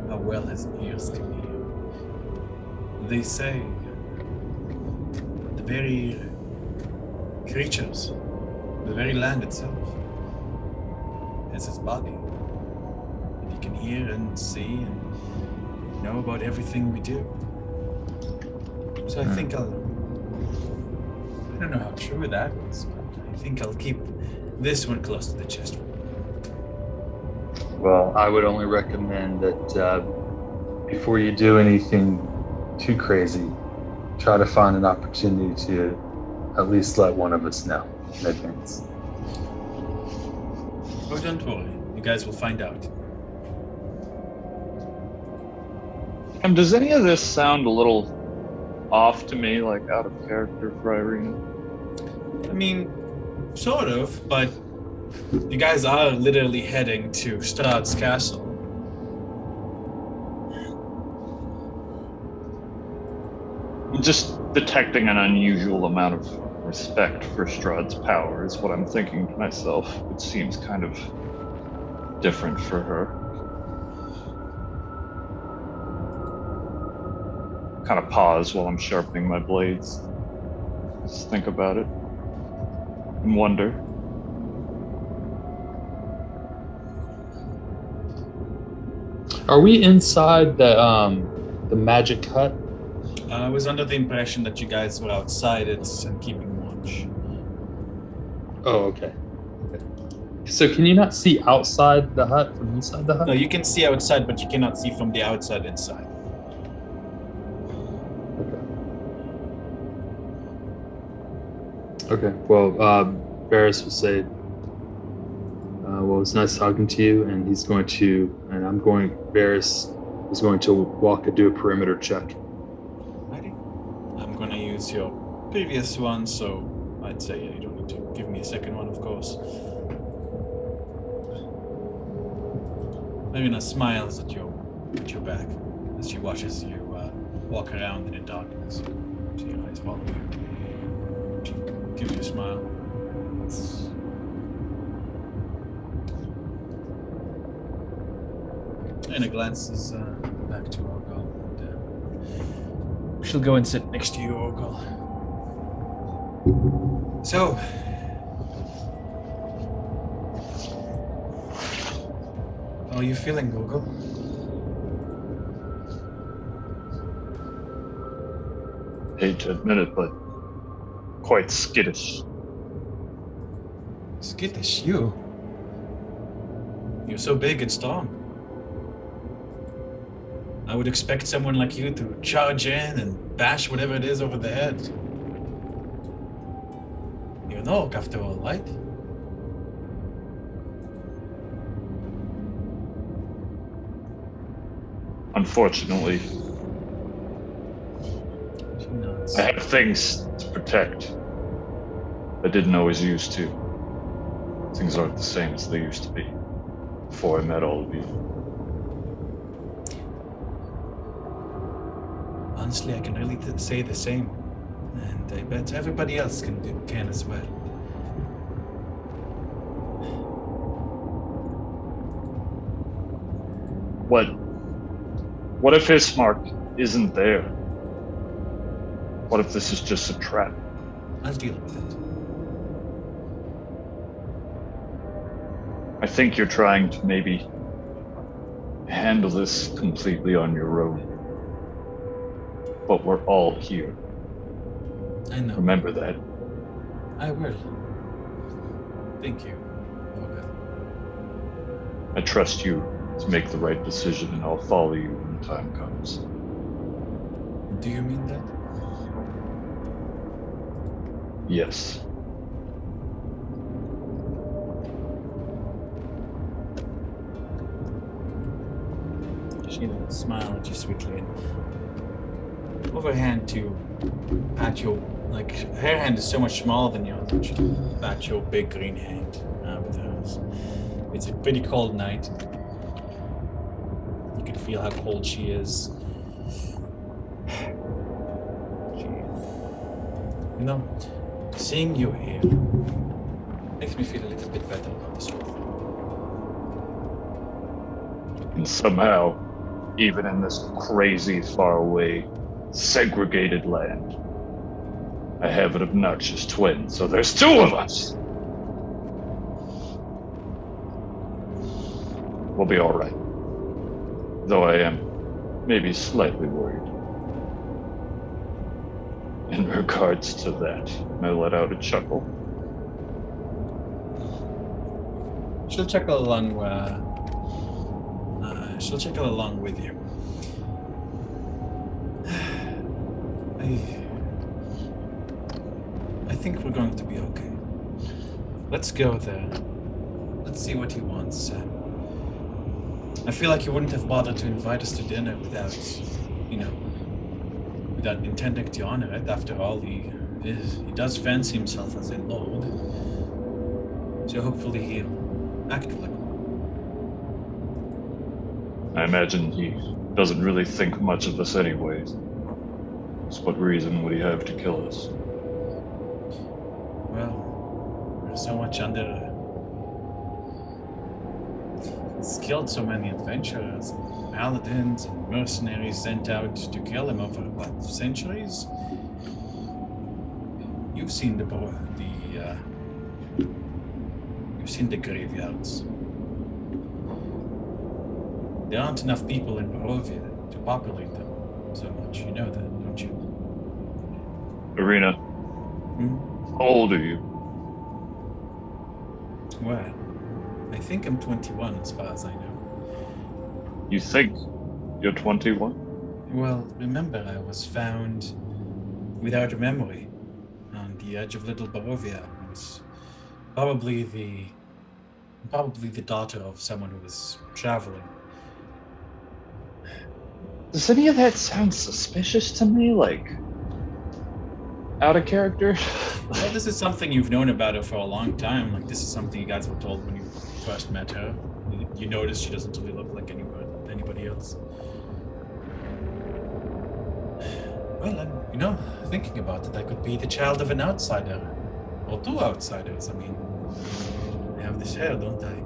how well his ears can hear. They say the very creatures, the very land itself, has its body. And he can hear and see and know about everything we do. So I think I don't know how true that is, but I think I'll keep this one close to the chest. Well, I would only recommend that before you do anything too crazy, try to find an opportunity to at least let one of us know in advance. Oh, don't worry. You guys will find out. Does any of this sound a little off to me, like out of character for Irene? I mean, sort of, but you guys are literally heading to Strahd's castle. I'm just detecting an unusual amount of respect for Strahd's power is what I'm thinking to myself. It seems kind of different for her. Kind of pause while I'm sharpening my blades. Just think about it and wonder. Are we inside the magic hut? I was under the impression that you guys were outside it and keeping watch. Oh, okay. So can you not see outside the hut from inside the hut? No, you can see outside, but you cannot see from the outside inside. Okay. Well, Varys will say, well, it's nice talking to you, and Varys is going to do a perimeter check. Ready? I'm gonna use your previous one, so I'd say you don't need to give me a second one, of course. Marina smiles at your back as she watches you walk around in the darkness. So your eyes follow you. She gives you a smile. And it glances back to Orgal. And, she'll go and sit next to you, Orgal. So, how are you feeling, Orgal? Hate to admit it, but quite skittish. Skittish, you? You're so big and strong. I would expect someone like you to charge in and bash whatever it is over the head. You're an orc after all, right? Unfortunately, She nods. I have things to protect. I didn't always used to. Things aren't the same as they used to be before I met all of you. Honestly, I can really say the same. And I bet everybody else can as well. What if Ismark isn't there? What if this is just a trap? I'll deal with it. I think you're trying to maybe handle this completely on your own. But we're all here. I know. Remember that. I will. Thank you, Orgal. I trust you to make the right decision, and I'll follow you when the time comes. Do you mean that? Yes. She will smile at you sweetly and move her hand to pat your, like, her hand is so much smaller than yours, and she'll pat your big green hand with hers. It's a pretty cold night. You can feel how cold she is. You know, seeing you here makes me feel a little bit better about this world. And somehow, even in this crazy, faraway, segregated land, I have an obnoxious twin, so there's two of us. We'll be all right. Though I am maybe slightly worried. In regards to that, I let out a chuckle. She'll chuckle along. She'll chuckle along with you. I think we're going to be okay. Let's go there. Let's see what he wants. I feel like you wouldn't have bothered to invite us to dinner without, without intending to honor it. After all, he does fancy himself as a lord. So hopefully he'll act like one. I imagine he doesn't really think much of us anyways. So what reason would he have to kill us? Well, we're so much under... He's killed so many adventurers, and paladins, and mercenaries sent out to kill him over, what, centuries? You've seen you've seen the graveyards. There aren't enough people in Barovia to populate them so much. You know that, don't you? Arena, how old are you? Well, I think I'm 21 as far as I know. You think you're 21? Well, remember I was found without a memory on the edge of Little Barovia. I was probably the daughter of someone who was traveling. Does any of that sound suspicious to me? Like, out of character? Well, this is something you've known about her for a long time. Like, this is something you guys were told when you first met her. You notice she doesn't really look like anybody else. Well, I'm, thinking about it, I could be the child of an outsider. Or two outsiders. I mean, I have this hair, don't I?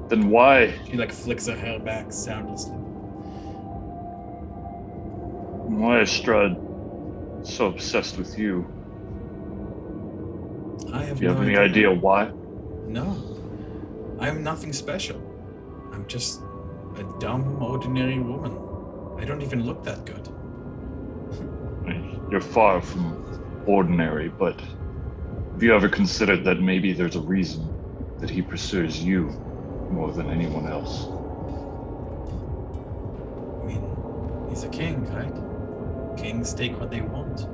Then why? She flicks her hair back soundlessly. Why is Strahd so obsessed with you? I have Do you no have any idea why? No. I'm nothing special. I'm just a dumb, ordinary woman. I don't even look that good. You're far from ordinary, but have you ever considered that maybe there's a reason that he pursues you more than anyone else? I mean, he's a king, right? Kings take what they want.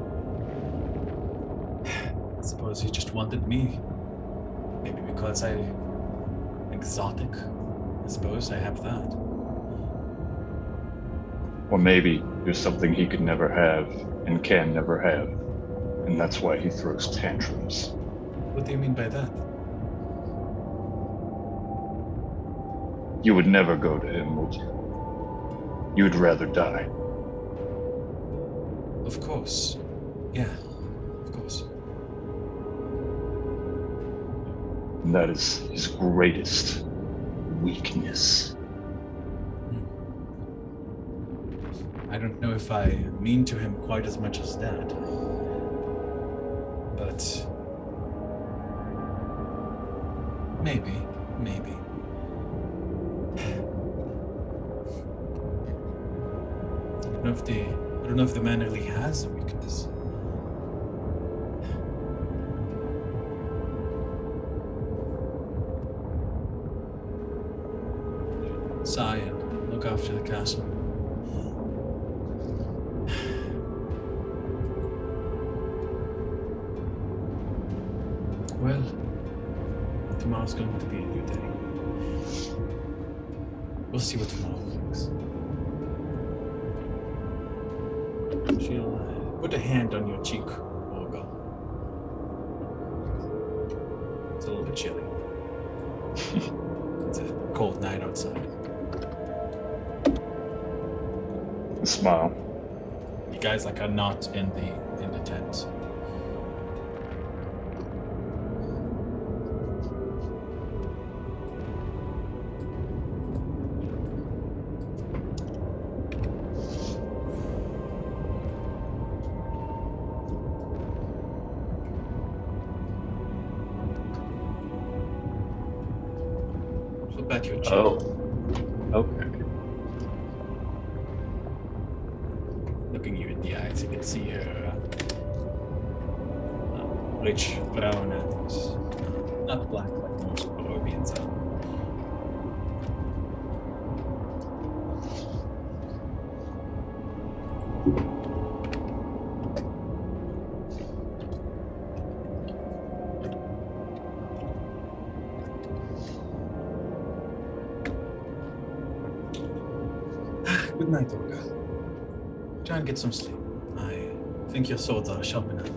I suppose he just wanted me. Maybe because I'm exotic. I suppose I have that. Or maybe you're something he could never have and can never have, and that's why he throws tantrums. What do you mean by that? You would never go to him, would you? You would rather die. Of course. Yeah, of course. And that is his greatest weakness. I don't know if I mean to him quite as much as that. But... Maybe. I don't know if the man really has a weakness. Sigh and look after the castle. Well, tomorrow's going to be a new day. We'll see what tomorrow brings. She'll put a hand on your cheek, Orgal. It's a little bit chilly. It's a cold night outside. A smile. You guys are not in the tent. at your chin. Oh. Okay. Looking you in the eyes, you can see her rich brown and not black like most Barovians are. Good night, Olga. Try and get some sleep. I think your swords are sharp enough.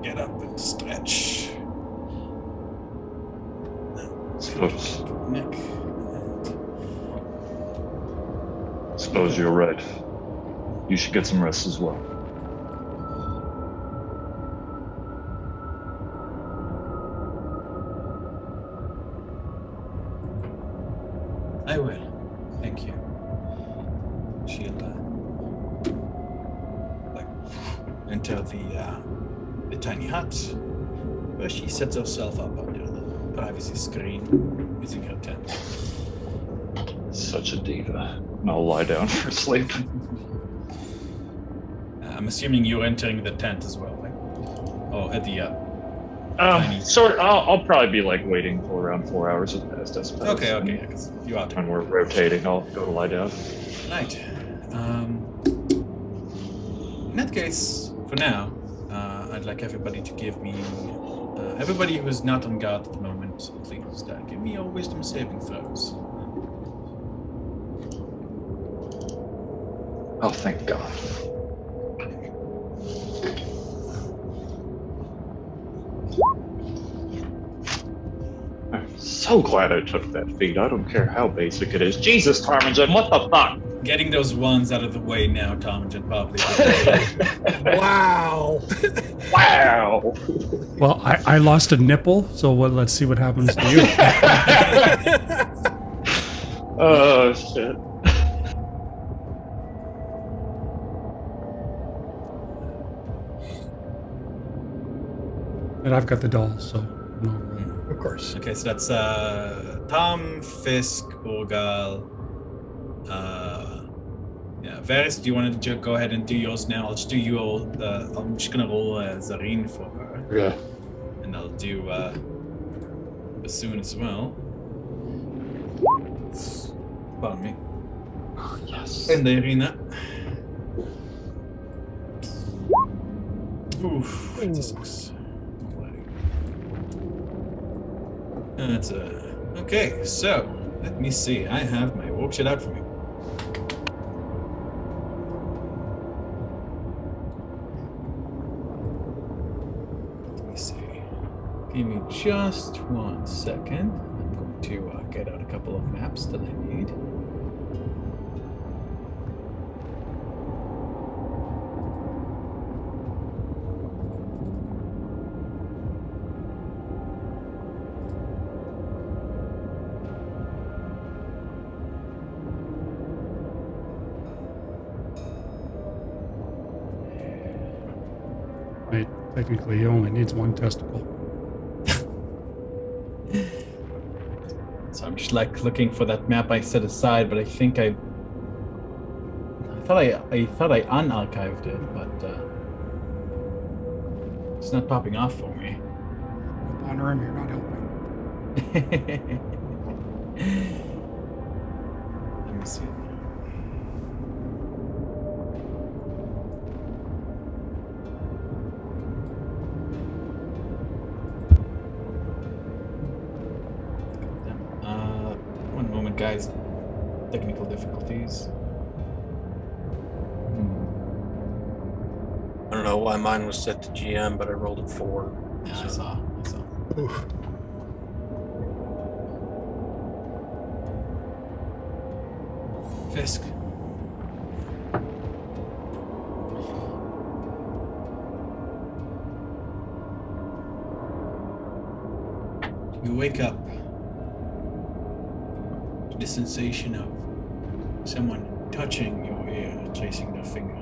Get up and stretch. Suppose Neck. you're right. You should get some rest as well. I will. Thank you. She'll enter the tiny hut where she sets herself up under the privacy screen using her tent. Such a diva. And I'll lie down for sleep. I'm assuming you're entering the tent as well, right? Oh, at the I'll probably be like waiting for around 4 hours at best, I suppose. Okay, because you are When we're rotating, I'll go to lie down. Right. In that case, for now, I'd like everybody to give me, everybody who is not on guard at the moment, please, give me your wisdom saving throws. Oh, thank God. I'm so glad I took that feat. I don't care how basic it is. Jesus, Tarmagen, what the fuck? Getting those ones out of the way now, Tarmagen, probably. Wow. Wow. Well, I lost a nipple, so let's see what happens to you. Oh, shit. And I've got the doll, so no room. Of course. Okay, so that's Tom, Fiske, Urgal. Yeah, Varys, do you want to go ahead and do yours now? I'll just do you all. I'm just gonna roll Zareen for her, Yeah. and I'll do Bassoon as well. Pardon me. Oh, yes. And Irina. Oof, it's a 6. That's okay, so let me see. I have my worksheet out for me. Let me see. Give me just 1 second. I'm going to get out a couple of maps that I need. Wait, technically, he only needs one testicle. So I'm just like looking for that map I set aside, but I think I thought I unarchived it, but it's not popping off for me. Up on him, you're not helping. Let me see. One moment, guys. Technical difficulties. I don't know why mine was set to GM, but I rolled a 4. Yeah, I saw. Oof. Fiske. You wake up to the sensation of someone touching your ear, tracing their finger.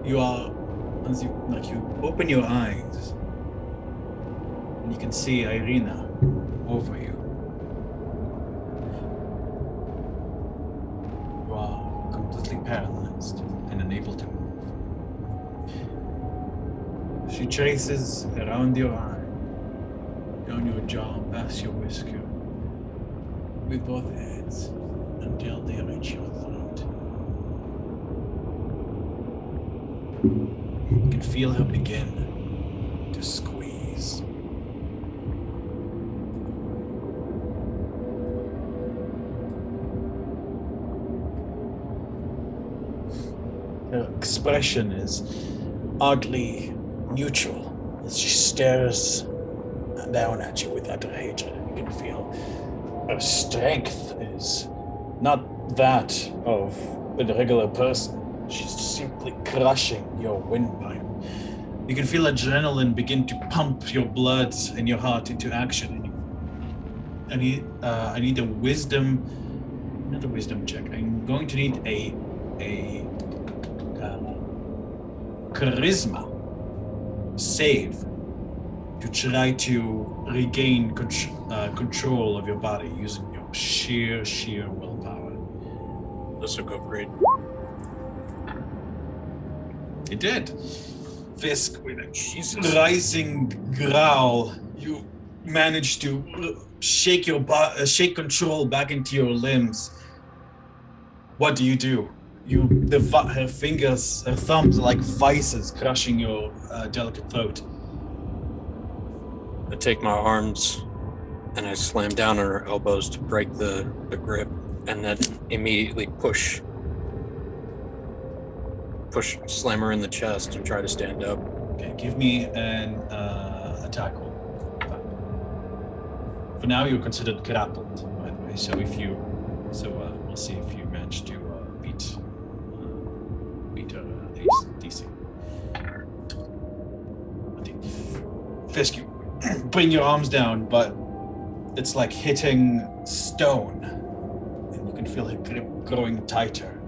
You are, as you open your eyes, And you can see Irina over you. You are completely paralyzed and unable to move. She traces around your eye, down your jaw, past your whisker, with both hands until they reach your throat. You can feel her begin to squeeze. Her expression is oddly neutral as she stares down at you with utter hatred. You can feel her strength is not that of a regular person. She's simply crushing your windpipe. You can feel adrenaline begin to pump your blood and your heart into action. I need a wisdom, not a wisdom check. I'm going to need a charisma save to try to regain control of your body using your sheer willpower. This will go great. It did. Fiske, with a rising growl, you managed to shake shake control back into your limbs. What do? Her fingers, her thumbs are like vices crushing your delicate throat. I take my arms and I slam down on her elbows to break the grip, and then immediately slam her in the chest and try to stand up. Okay, give me an attack roll. For now, you're considered grappled, by the way. So we'll see if you manage to beat her DC. Fiske, you bring your arms down, but it's like hitting stone, and you can feel her grip growing tighter.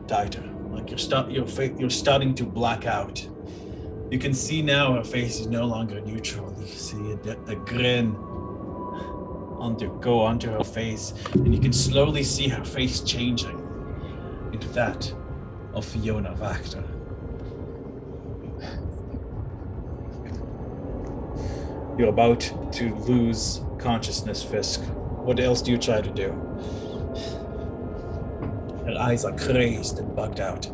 Like you're starting to black out. You can see now her face is no longer neutral. You see a grin go onto her face, and you can slowly see her face changing into that of Fiona Vactor. You're about to lose consciousness, Fiske. What else do you try to do? Her eyes are crazed and bugged out.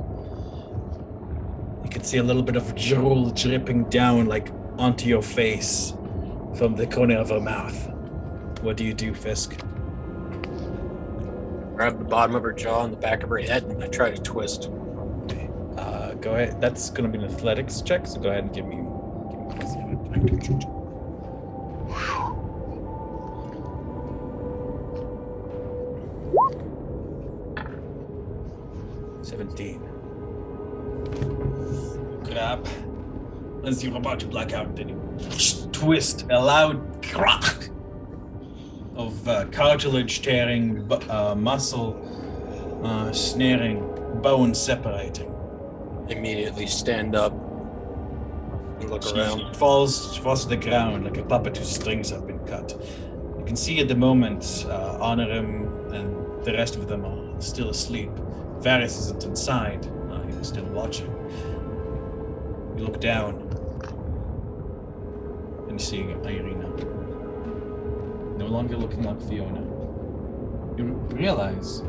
You can see a little bit of drool dripping down like onto your face from the corner of her mouth. What do you do, Fiske? Grab the bottom of her jaw and the back of her head, and I try to twist. Okay. Go ahead. That's going to be an athletics check, so go ahead and give me 17. Grab. As you're about to black out, then you twist a loud crack of cartilage tearing, muscle snaring, bone separating. Immediately stand up and look around. She falls to the ground like a puppet whose strings have been cut. You can see at the moment Honorim and the rest of them are still asleep. Varys isn't inside. He was still watching. You look down and you see Irina. No longer looking like Fiona. You realize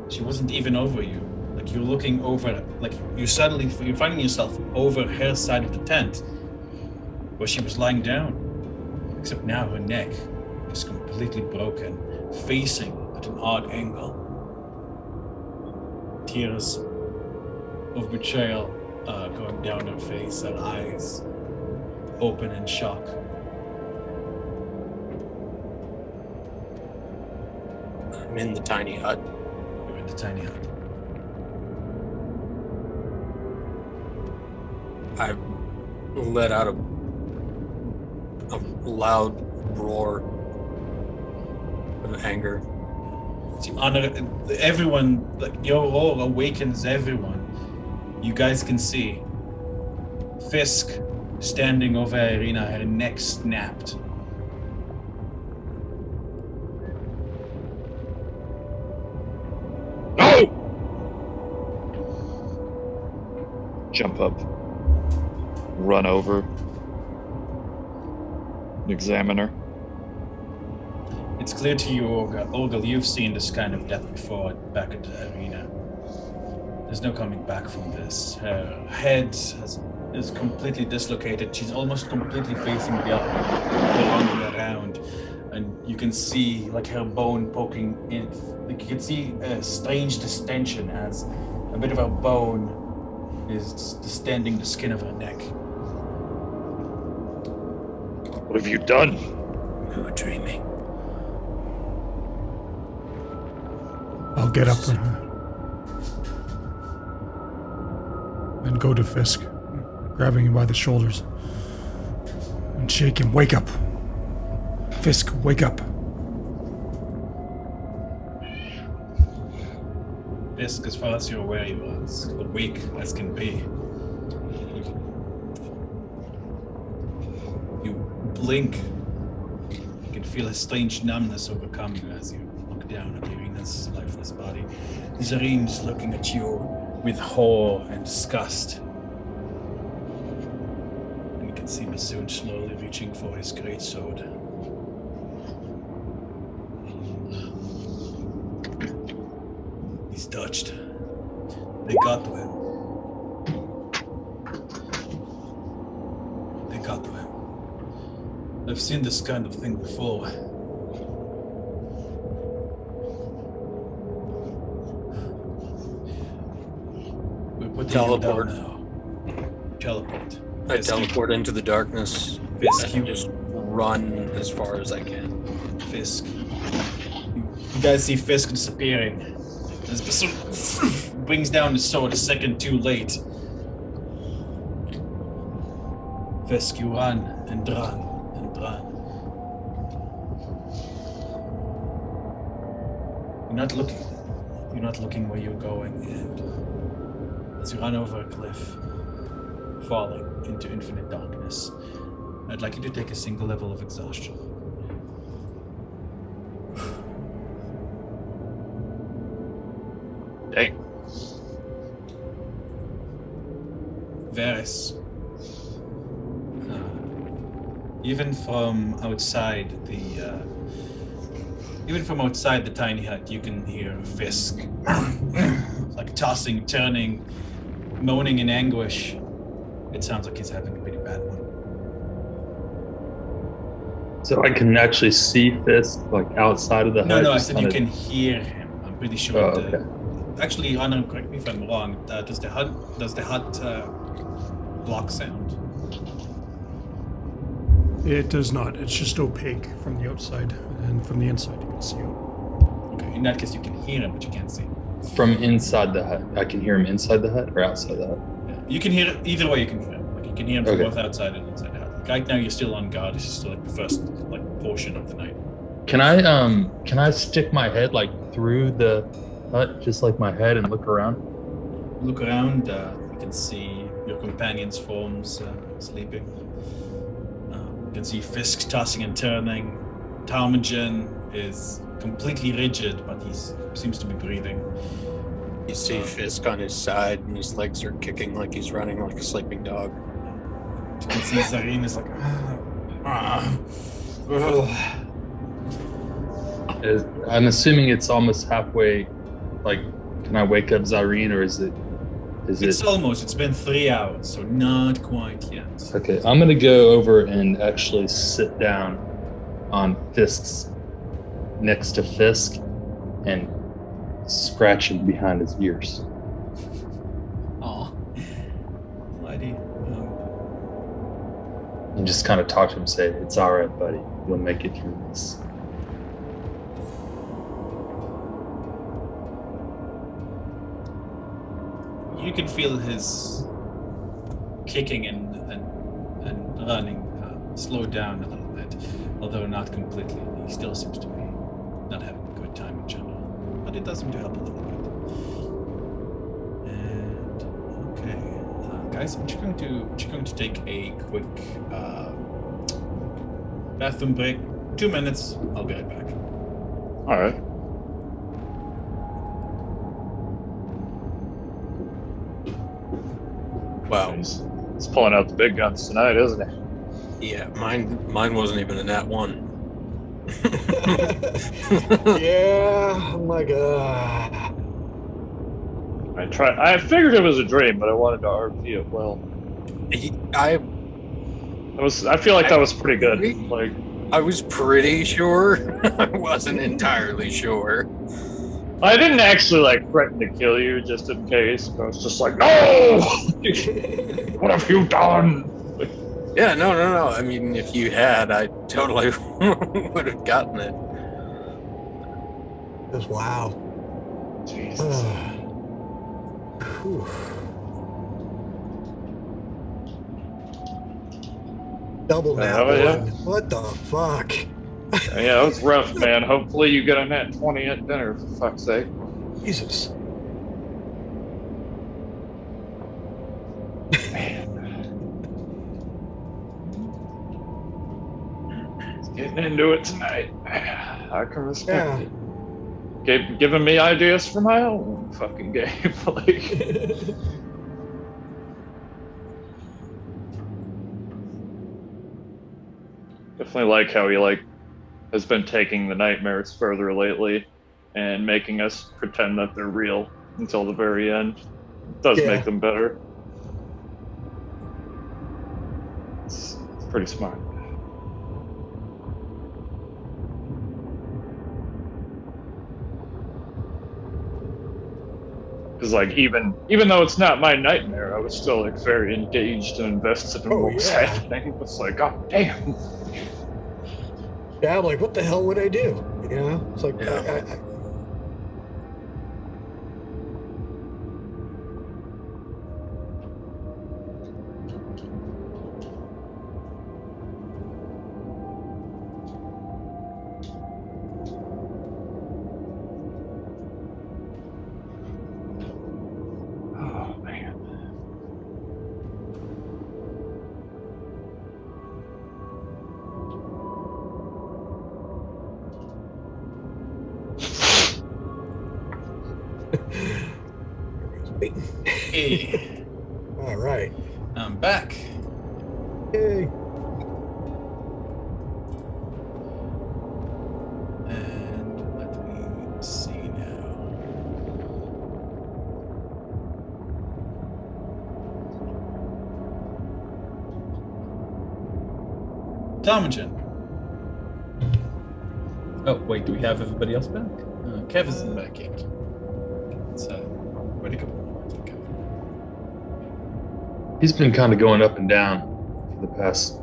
she wasn't even over you. Like you're looking over, like you're finding yourself over her side of the tent where she was lying down. Except now her neck is completely broken, facing at an odd angle. Tears of betrayal going down her face, her eyes open in shock. I'm in the tiny hut. You're in the tiny hut. I let out a loud roar of anger. See, everyone, like your roar awakens everyone. You guys can see Fiske standing over Irina, her neck snapped. No! Jump up. Run over. Examine her. It's clear to you, Olga, you've seen this kind of death before back at the arena. There's no coming back from this. Her head is completely dislocated. She's almost completely facing the wrong way around. And you can see like her bone poking in. Like you can see a strange distension as a bit of her bone is distending the skin of her neck. What have you done? We were dreaming. I'll get up and go to Fiske, grabbing him by the shoulders and shake him. Wake up. Fiske, wake up. Fiske, as far as you're aware, he was weak as can be. You blink. You can feel a strange numbness overcome you as you look down at Irina's lifeless body. Zarin's looking at you with horror and disgust. And you can see Masood slowly reaching for his greatsword. He's touched. They got to him. They got to him. I've seen this kind of thing before. We're putting Teleport. him down now. Teleport. I teleport into the darkness Fiske, and just run as far as I can. Fiske. You guys see Fiske disappearing. As Bassoon brings down the sword a second too late. Fiske, you run and run and run. You're not looking. You're not looking where you're going, and as you run over a cliff, falling into infinite darkness, I'd like you to take a single level of exhaustion. Dang. Varys. Even from outside the tiny hut, you can hear Fiske, like tossing, turning, moaning in anguish. It sounds like he's having a pretty bad one. So I can actually see Fiske like outside of the hut. No, I just said you kinda- can hear him. I'm pretty sure. Oh, okay. Actually, Anna, correct me if I'm wrong. Does the hut block sound? It does not. It's just opaque from the outside, and from the inside you can see it. Okay, in that case, you can hear him, but you can't see him. From inside the hut. I can hear him inside the hut or outside the hut. Yeah. You can hear it either way. You can hear him. Like you can hear him from Okay. both outside and inside the hut. Right now, you're still on guard. This is still like the first portion of the night. Can I stick my head like through the hut, just like my head, and look around? Look around. You can see your companions' forms sleeping. You can see Fiske tossing and turning. Tarmagen is completely rigid, but he seems to be breathing. You see Fiske on his side, and his legs are kicking like he's running like a sleeping dog. You can see Zarin is like. I'm assuming it's almost halfway. Like, can I wake up Zareen, or is it? It's almost. It's been 3 hours, so not quite yet. Okay, I'm gonna go over and actually sit down on Fiske's next to Fiske and scratch him behind his ears. Oh, lady. And just kind of talk to him, say, "It's all right, buddy. You'll make it through this." You can feel his kicking and running slow down a little bit, although not completely. He still seems to be not having a good time in general, but it does seem to help a little bit. And okay, guys, I'm just going to take a quick bathroom break. 2 minutes. I'll be right back. All right. Wow. He's pulling out the big guns tonight, isn't he? Yeah, mine wasn't even a nat 1. Yeah, I'm like, I figured it was a dream, but I wanted to RP it well. I feel like that was pretty good. Like, I was pretty sure. I wasn't entirely sure. I didn't actually like threaten to kill you just in case. I was just like, no! What have you done? Yeah, no. I mean, if you had, I totally would have gotten it. just wow. Jesus. Whew. Double nat Oh, yeah. one. What the fuck? Yeah, it was rough, man. Hopefully you get a nat 20 at dinner, for fuck's sake. Jesus. Getting into it tonight. I can respect Yeah. it. Giving me ideas for my own fucking game. Like, definitely like how he has been taking the nightmares further lately and making us pretend that they're real until the very end. It does Yeah. make them better. It's pretty smart. Because like even though it's not my nightmare, I was still like very engaged and invested in what was happening. It's like, god damn. Yeah, I'm like, what the hell would I do? You know, it's like, Yeah. Oh man. Hey, All right. I'm back. Yay. And let me see now. Tarmagen. Oh, wait, do we have everybody else back? Kev isn't back yet. It's where'd he go? Okay. He's been kind of going up and down for the past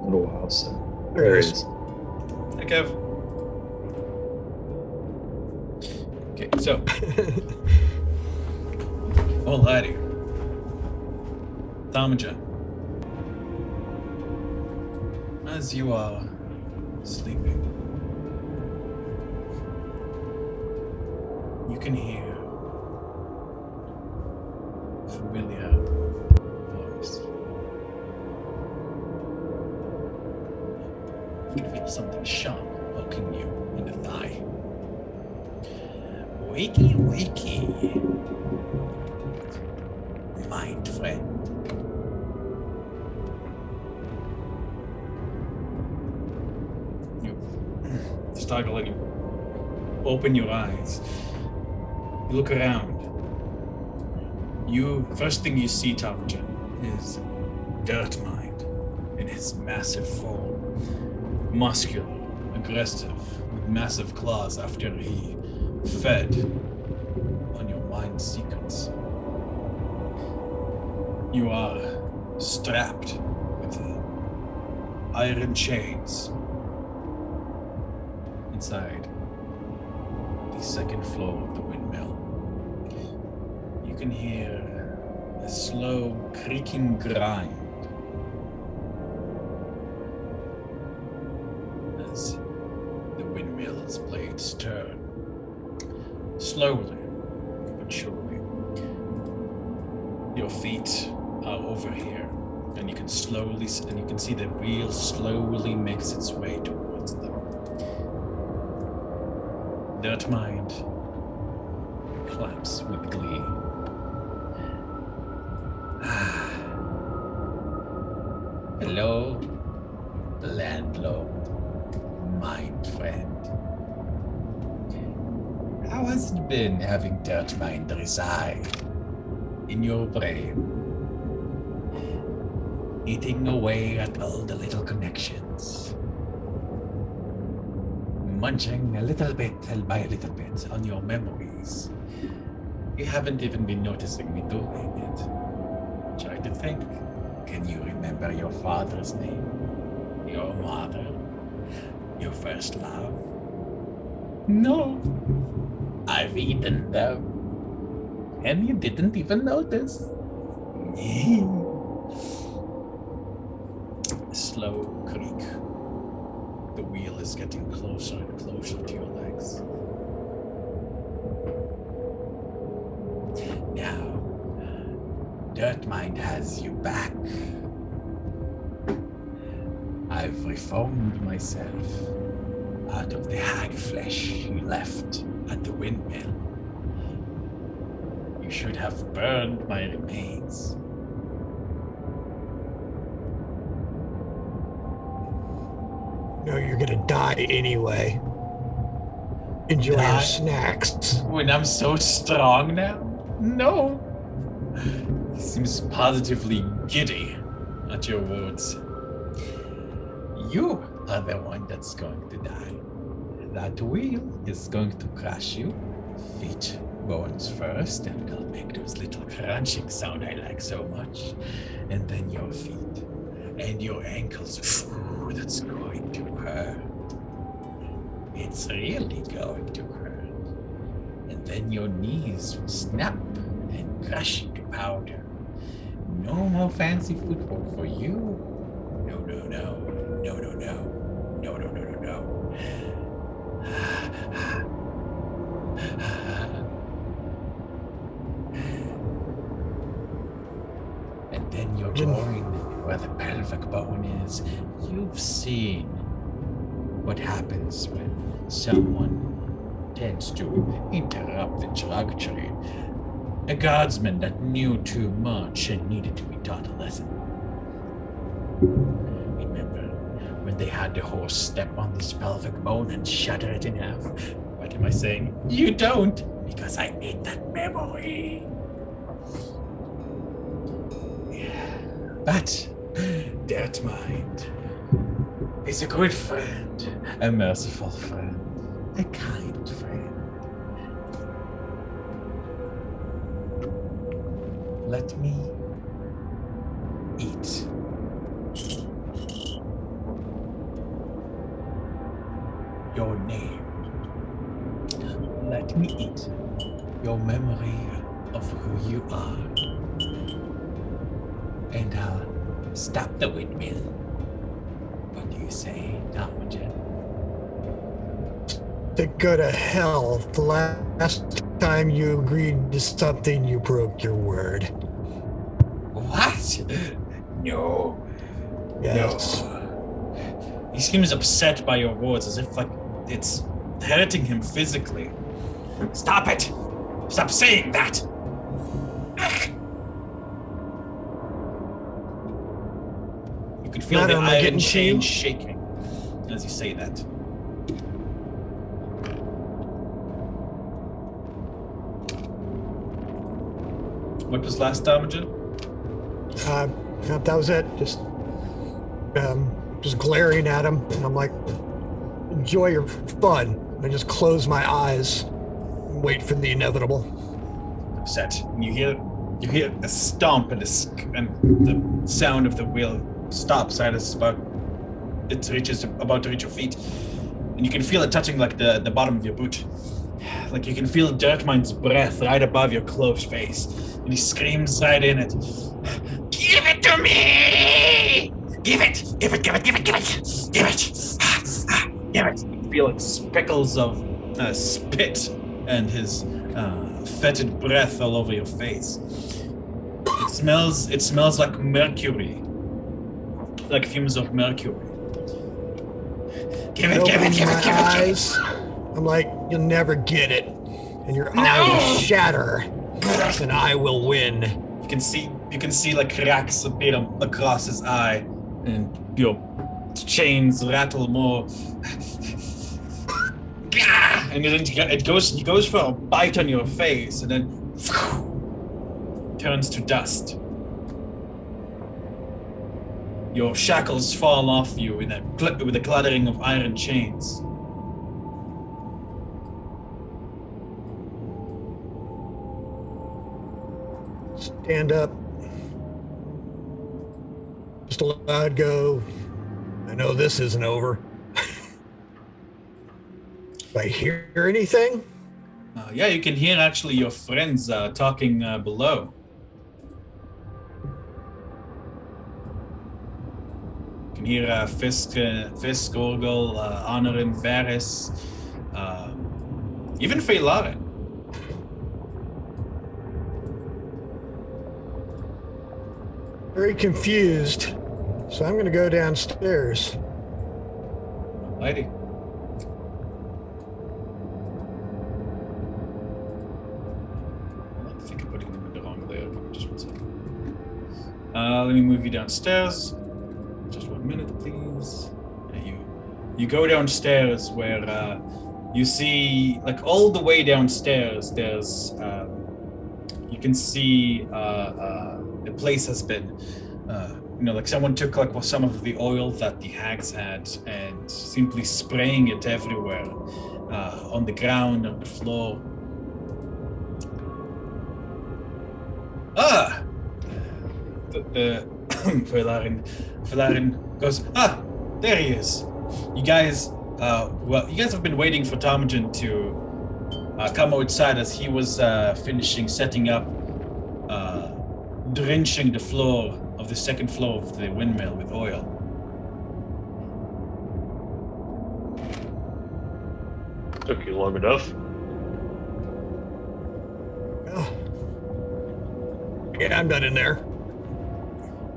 little while, so There he is. Hey, Kev. Okay, so. Alrighty. Tarmagen. As you are sleeping, you can hear a familiar voice. You can feel something sharp poking you in the thigh. Wakey, wakey, mind friend. Startle and you open your eyes. You look around. First thing you see, Tarmagen, is Dirt Mind in his massive form. Muscular, aggressive, with massive claws after he fed on your mind secrets. You are strapped with iron chains inside the second floor of the windmill. You can hear a slow creaking grind as the windmill's blades turn. Slowly but surely. Your feet are over here, and you can see the wheel slowly makes its way towards them. Dirtmind claps with glee. Hello, landlord, mind friend. How has it been having Dirtmind reside in your brain? Eating away at all the little connections. Munching a little bit by a little bit on your memories. You haven't even been noticing me doing it. Try to think. Can you remember your father's name? Your mother? Your first love? No. I've eaten them. And you didn't even notice. Slow creak. The wheel is getting closer and closer to your legs. Now, Dirtmind has you back. I've reformed myself out of the hag flesh you left at the windmill. You should have burned my remains. No, you're gonna die anyway. Enjoy Die? your snacks. When I'm so strong now? No. He seems positively giddy at your words. You are the one that's going to die. That wheel is going to crush you. Feet, bones first, and it'll make those little crunching sound I like so much. And then your feet and your ankles. Ooh, that's going to hurt. It's really going to hurt. And then your knees will snap and crush into powder. No more fancy football for you. No, no, no. No, no, no. No, no, no, no, no. And then your groin, where the pelvic bone is. You've seen what happens when someone tends to interrupt the drug trade. A guardsman that knew too much and needed to be taught a lesson. Remember when they had the horse step on this pelvic bone and shatter it in half? What am I saying? You don't, because I ate that memory. Yeah. But Dirtmind is a good friend, a merciful friend, a kind friend. Let me eat. Your name. Let me eat your memory of who you are. And I'll stop the windmill. What do you say, Tarmagen? To go to hell. The last time you agreed to something, you broke your word. What? No. Yes. No. He seems upset by your words, as if like it's hurting him physically. Stop it! Stop saying that! You can feel Madam, the am I iron getting to chain you? shaking as you say that. What was last Tarmagen? That was it. Just glaring at him, and I'm like, enjoy your fun. I just close my eyes and wait for the inevitable. Upset. And you hear a stomp and the sound of the wheel stops right as about to reach your feet. And you can feel it touching like the bottom of your boot. Like you can feel Dirtmind's breath right above your closed face. And he screams right in it. Give it to me! Give it! Give it! Give it! Give it! Give it! Give it! Give it! You feel like speckles of spit and his fetid breath all over your face. It smells like mercury. Like fumes of mercury. Give it. Eyes. I'm like, you'll never get it. And your eye will shatter. And I will win. You can see like cracks appear across his eye, and your chains rattle more. And then he goes for a bite on your face, and then turns to dust. Your shackles fall off you with a clattering of iron chains. Stand up. Just a loud go. I know this isn't over. Do I hear anything? Yeah, you can hear actually your friends talking below. You can hear Fiske, Orgel, Honorin, Varys, even Feylaren. Very confused. So I'm going to go downstairs. Lady. I think I'm putting them in the wrong layer. Just 1 second. Let me move you downstairs. Just 1 minute, please. Yeah, you go downstairs where you see, like, all the way downstairs. There's you can see the place has been. Like someone took like some of the oil that the hags had and simply spraying it everywhere, on the ground, on the floor. Feylaren goes, there he is. You guys have been waiting for Tarmagen to come outside as he was finishing setting up, drenching the floor of the second floor of the windmill with oil. Took you long enough. Oh. Yeah, I'm not in there.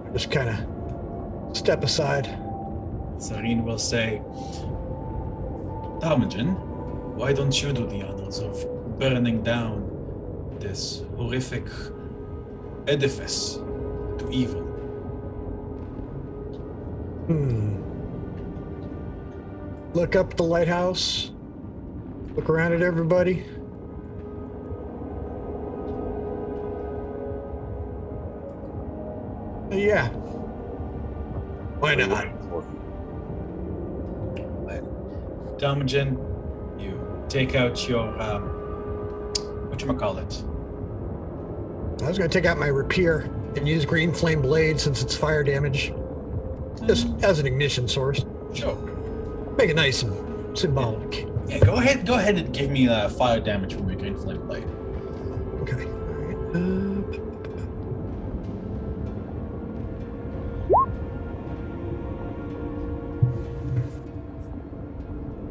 I just kind of step aside. Sareen will say, Tarmagen, why don't you do the honors of burning down this horrific edifice to evil? Look up at the lighthouse. Look around at everybody. Yeah. Why not? Tarmagen, you take out your whatchamacallit? I was going to take out my rapier and use green flame blade since it's fire damage. Just as an ignition source. Sure. Make it nice and symbolic. Yeah, go ahead and give me fire damage from your green flame blade. Okay. All right.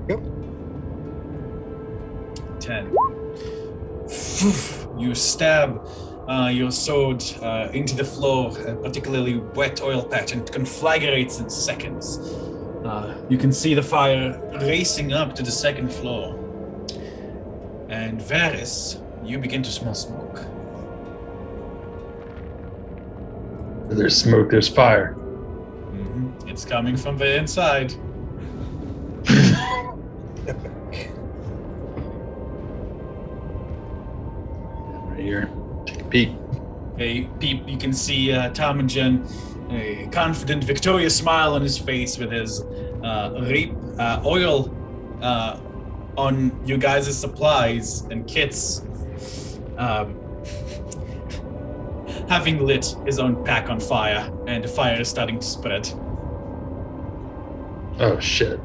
Yep. 10. You stab your sword into the floor, a particularly wet oil patch, and it conflagrates in seconds. You can see the fire racing up to the second floor. And Varys, you begin to smell smoke. Where there's smoke, there's fire. Mm-hmm. It's coming from the inside. Right here. Take a peek. Hey, Peep, you can see Tarmagen, a confident, victorious smile on his face with his oil on you guys' supplies and kits, having lit his own pack on fire, and the fire is starting to spread. Oh, shit.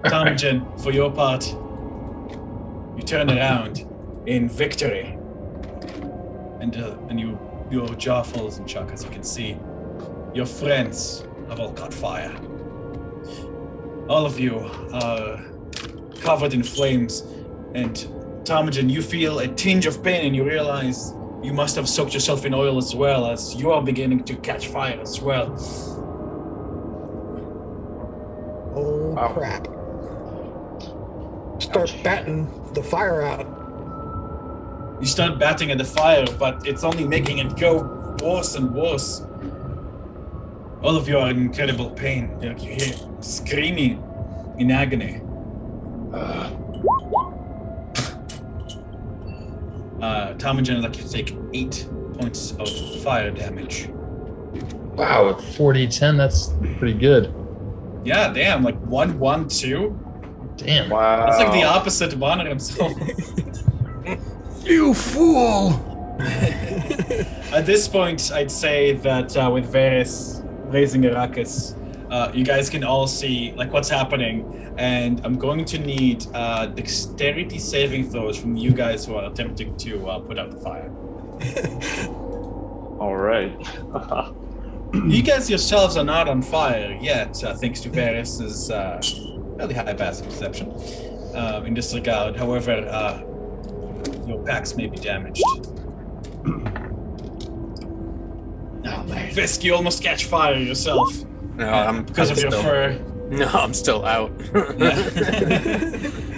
Tarmagen, for your part, you turn around in victory, and your jaw falls in shock as you can see your friends have all caught fire. All of you are covered in flames, and Tarmagen, you feel a tinge of pain and you realize you must have soaked yourself in oil as well, as you are beginning to catch fire as well. Oh, Wow. crap. Start batting the fire out. You start batting at the fire, but it's only making it go worse and worse. All of you are in incredible pain. You hear screaming in agony. Tarmagen would like you to take 8 points of fire damage. Wow, at 40-10, that's pretty good. Yeah, damn, like 1, 1, 2. Damn. Wow. That's like the opposite of Honor himself. You fool! At this point, I'd say that with Varys raising a ruckus, you guys can all see like what's happening, and I'm going to need dexterity saving throws from you guys who are attempting to put out the fire. All right. You guys yourselves are not on fire yet, thanks to Varys' fairly high passive perception in this regard. However, your packs may be damaged. Fiske, you almost catch fire yourself. No, because of your fur. No, I'm still out.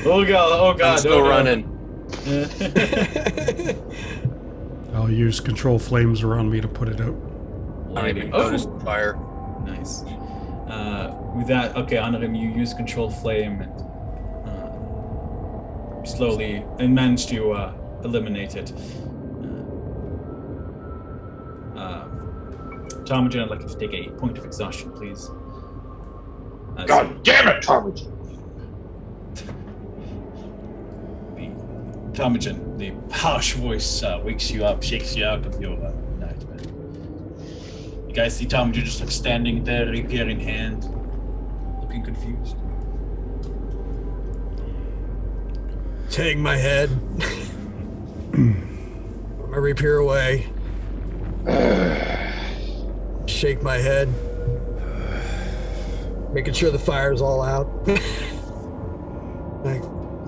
Oh god, I'm still running. I'll use control flames around me to put it out. I don't even notice the fire. Nice. With that, okay, Honorim, you use control flame and slowly and manage to eliminate it. Tarmagen, I'd like you to take a point of exhaustion, please. God damn it, Tarmagen! Tarmagen, the harsh voice wakes you up, shakes you out of your nightmare. You guys see Tarmagen just like standing there, rapier in hand, looking confused. Take my head. Put my rapier away. Shake my head. Making sure the fire's all out. Like,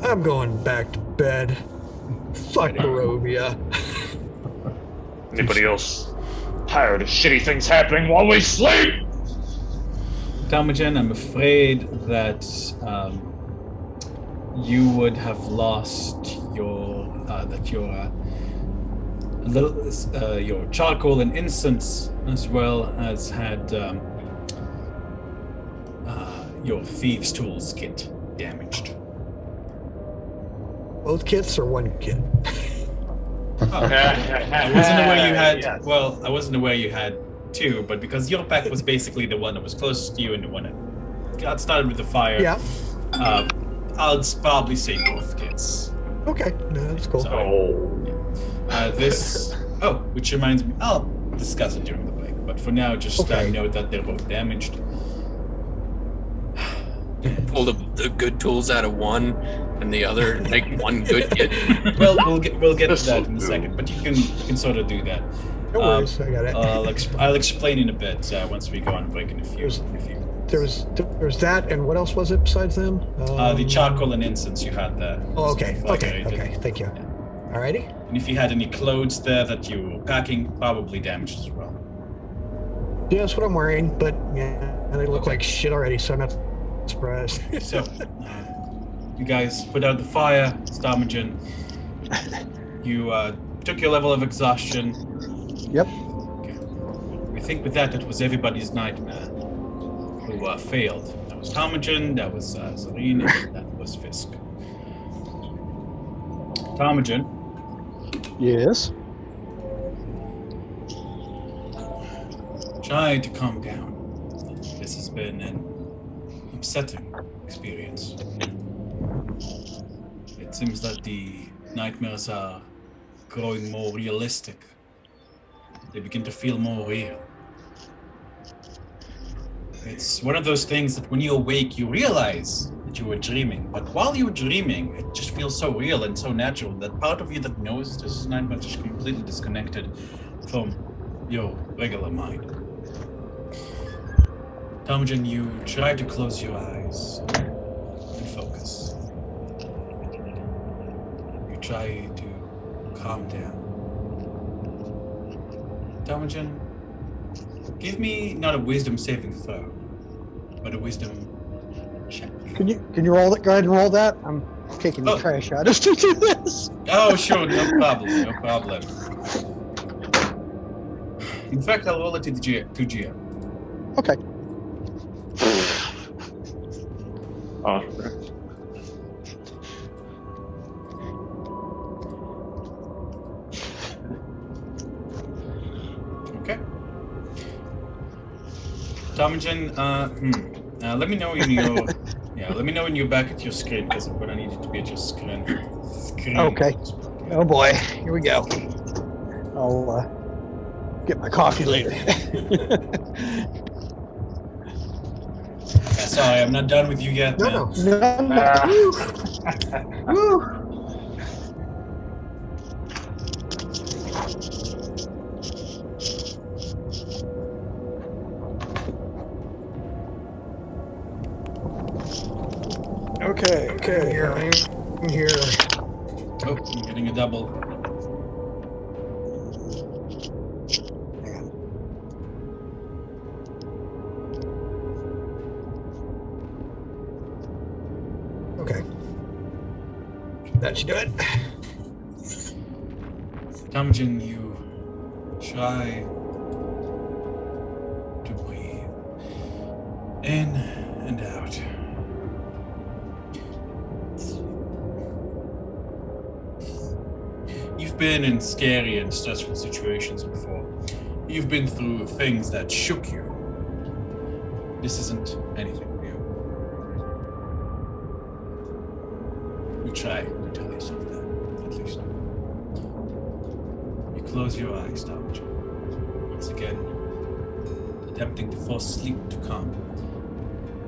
I'm going back to bed. Fuck Barovia. Anybody else tired of shitty things happening while we sleep? Tarmagen, I'm afraid that you would have lost your your charcoal and incense, as well as had your thieves' tools kit damaged. Both kits or one kit? I wasn't aware you had. Yes. Well, I wasn't aware you had two, but because your pack was basically the one that was closest to you and the one that got started with the fire. Yeah. I'll probably say both kits. Okay, no, that's cool. Which reminds me, I'll discuss it during the break. But for now, just note that they're both damaged. Pull the good tools out of one, and the other make one good kit. Well, we'll get to that in a second. But you can sort of do that. No worries, I got it. I'll explain in a bit once we go on break in a few. There was that, and what else was it besides them? The charcoal and incense you had there. Oh, okay, thank you. Yeah. Alrighty. And if you had any clothes there that you were packing, probably damaged as well. Yeah, that's what I'm wearing, but yeah, and they look like shit already, so I'm not surprised. So, you guys put out the fire, Tarmagen. You took your level of exhaustion. Yep. Okay. I think with that, it was everybody's nightmare who failed. That was Tarmagen, that was Zareen, and that was Fiske. Tarmagen. Yes. Try to calm down. This has been an upsetting experience. It seems that the nightmares are growing more realistic. They begin to feel more real. It's one of those things that when you awake, you realize that you were dreaming. But while you were dreaming, it just feels so real and so natural that part of you that knows this is nightmare is just completely disconnected from your regular mind. Tarmagen, you try to close your eyes and focus. You try to calm down. Tarmagen, give me not a wisdom saving throw, but a wisdom check. Can you roll that? Go ahead and roll that. I'm taking the Oh. trash out of to do this. Oh, sure, no problem, no problem. In fact, I'll roll it to GM. Okay. Oh, Okay. Tarmagen, let me know when you're. Yeah, let me know when you're back at your screen because I'm gonna need you to be at your screen. Okay. Oh boy. Here we go. I'll get my coffee later. Yeah, sorry, I'm not done with you yet, man. No. Woo. Okay. I'm here. Oh, I'm getting a double. Okay. That should do it. Tarmagen, you try to breathe in and out. You've been in scary and stressful situations before. You've been through things that shook you. This isn't anything new. You try to tell yourself that, at least. You close your eyes, Tarmagen. Once again, attempting to force sleep to come.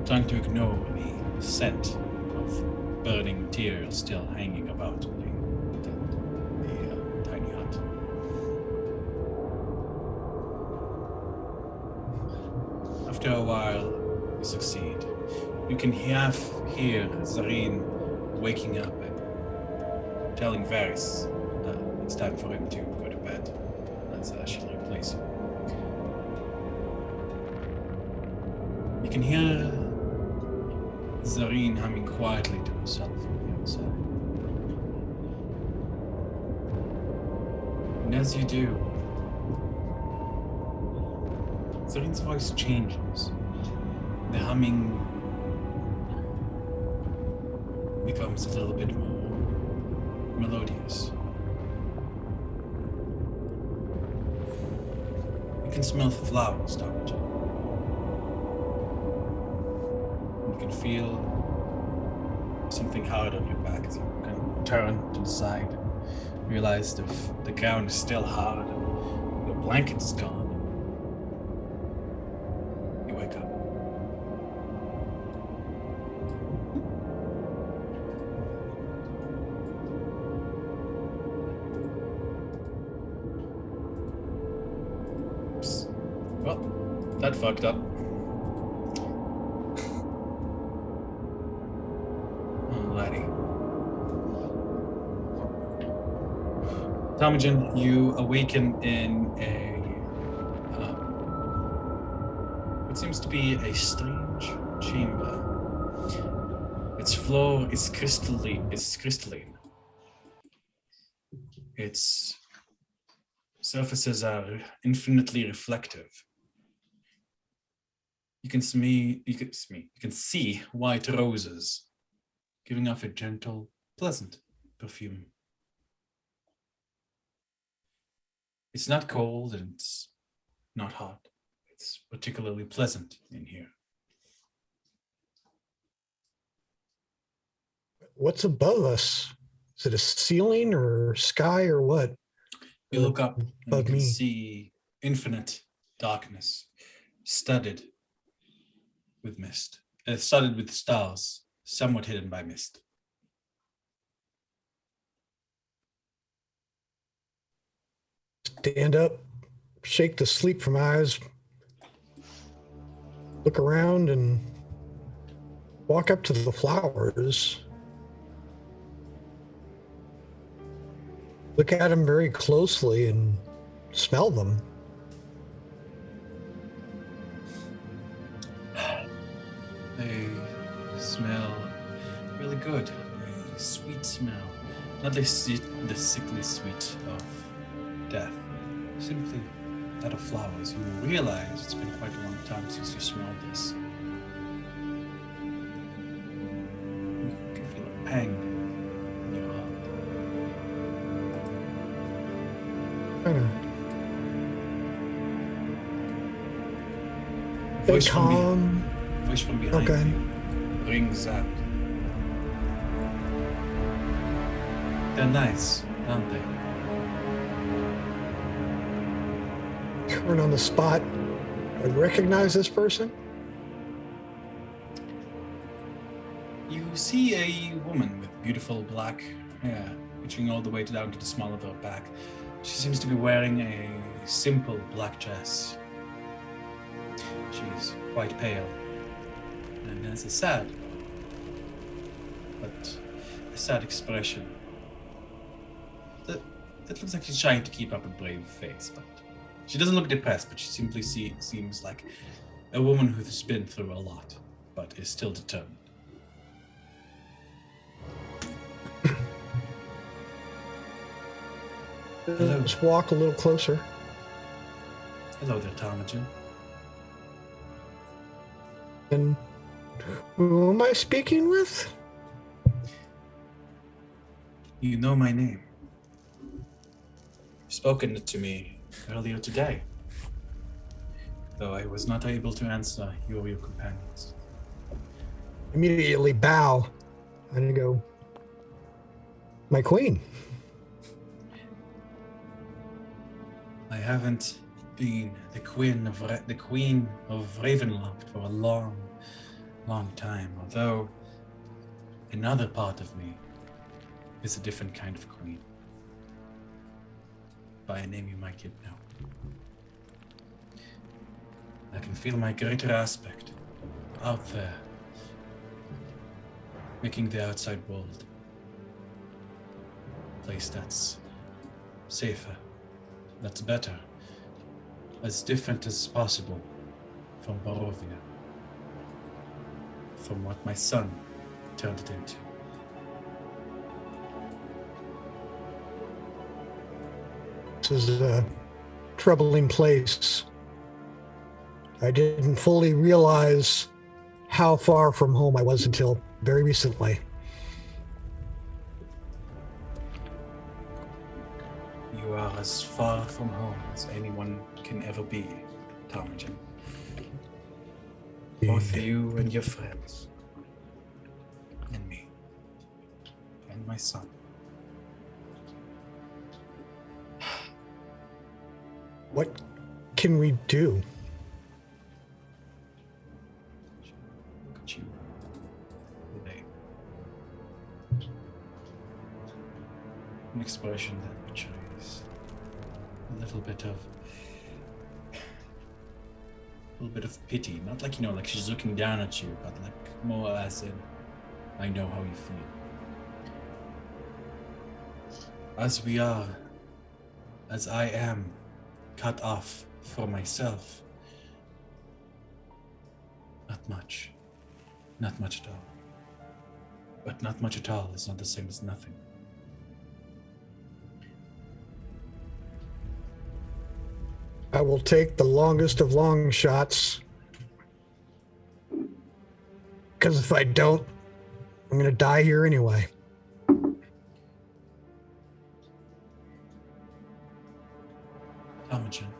Trying to ignore the scent of burning tears still hanging about the tiny hut. After a while, you succeed. You can half hear Zareen waking up and telling Varys it's time for him to go to bed. That's she'll replace him. You can hear Zareen humming quietly to himself from the outside. And as you do, Zareen's voice changes. The humming becomes a little bit more melodious. You can smell the flowers, Tarmagen. You can feel something hard on your back as you kind of turn to the side and realize the ground is still hard and your blanket's gone. You wake up. Oops. Well, that fucked up. Tarmagen, you awaken in what seems to be a strange chamber. Its floor is crystalline. Its surfaces are infinitely reflective. You can see white roses, giving off a gentle, pleasant perfume. It's not cold and it's not hot. It's particularly pleasant in here. What's above us? Is it a ceiling or sky or what? You look up and you Above can me. see infinite darkness, studded with mist, studded with stars, somewhat hidden by mist. Stand up, shake the sleep from my eyes, look around and walk up to the flowers. look at them very closely and smell them. They smell really good. A sweet smell. Not the sickly sweet of death. Simply that of flowers. You will realize it's been quite a long time since you smelled this. You can feel a pang in your heart. They calm. Voice from behind Okay. you rings out. They're nice, aren't they? Turn on the spot. I recognize this person. You see a woman with beautiful black hair, reaching all the way down to the small of her back. She seems to be wearing a simple black dress. She's quite pale, and has a sad expression. That looks like she's trying to keep up a brave face, but she doesn't look depressed, but she simply seems like a woman who's been through a lot, but is still determined. Hello. Just walk a little closer. Hello there, Tarmagen. And who am I speaking with? You know my name. You've spoken to me earlier today, though I was not able to answer you or your companions. Immediately bow and go, my queen. I haven't been the Queen of Ravenloft for a long, long time, although another part of me is a different kind of queen, by a name you might yet know. I can feel my greater aspect out there, making the outside world a place that's safer, that's better, as different as possible from Barovia, from what my son turned it into. This is a troubling place. I didn't fully realize how far from home I was until very recently. You are as far from home as anyone can ever be, Tarmagen. Both you and your friends, and me, and my son. What can we do? Look at you today. An expression that betrays a little bit of pity. Not like, like she's looking down at you, but like more as in, I know how you feel. As I am cut off for myself. Not much at all. But not much at all is not the same as nothing. I will take the longest of long shots. Because if I don't, I'm going to die here anyway. Tarmagen,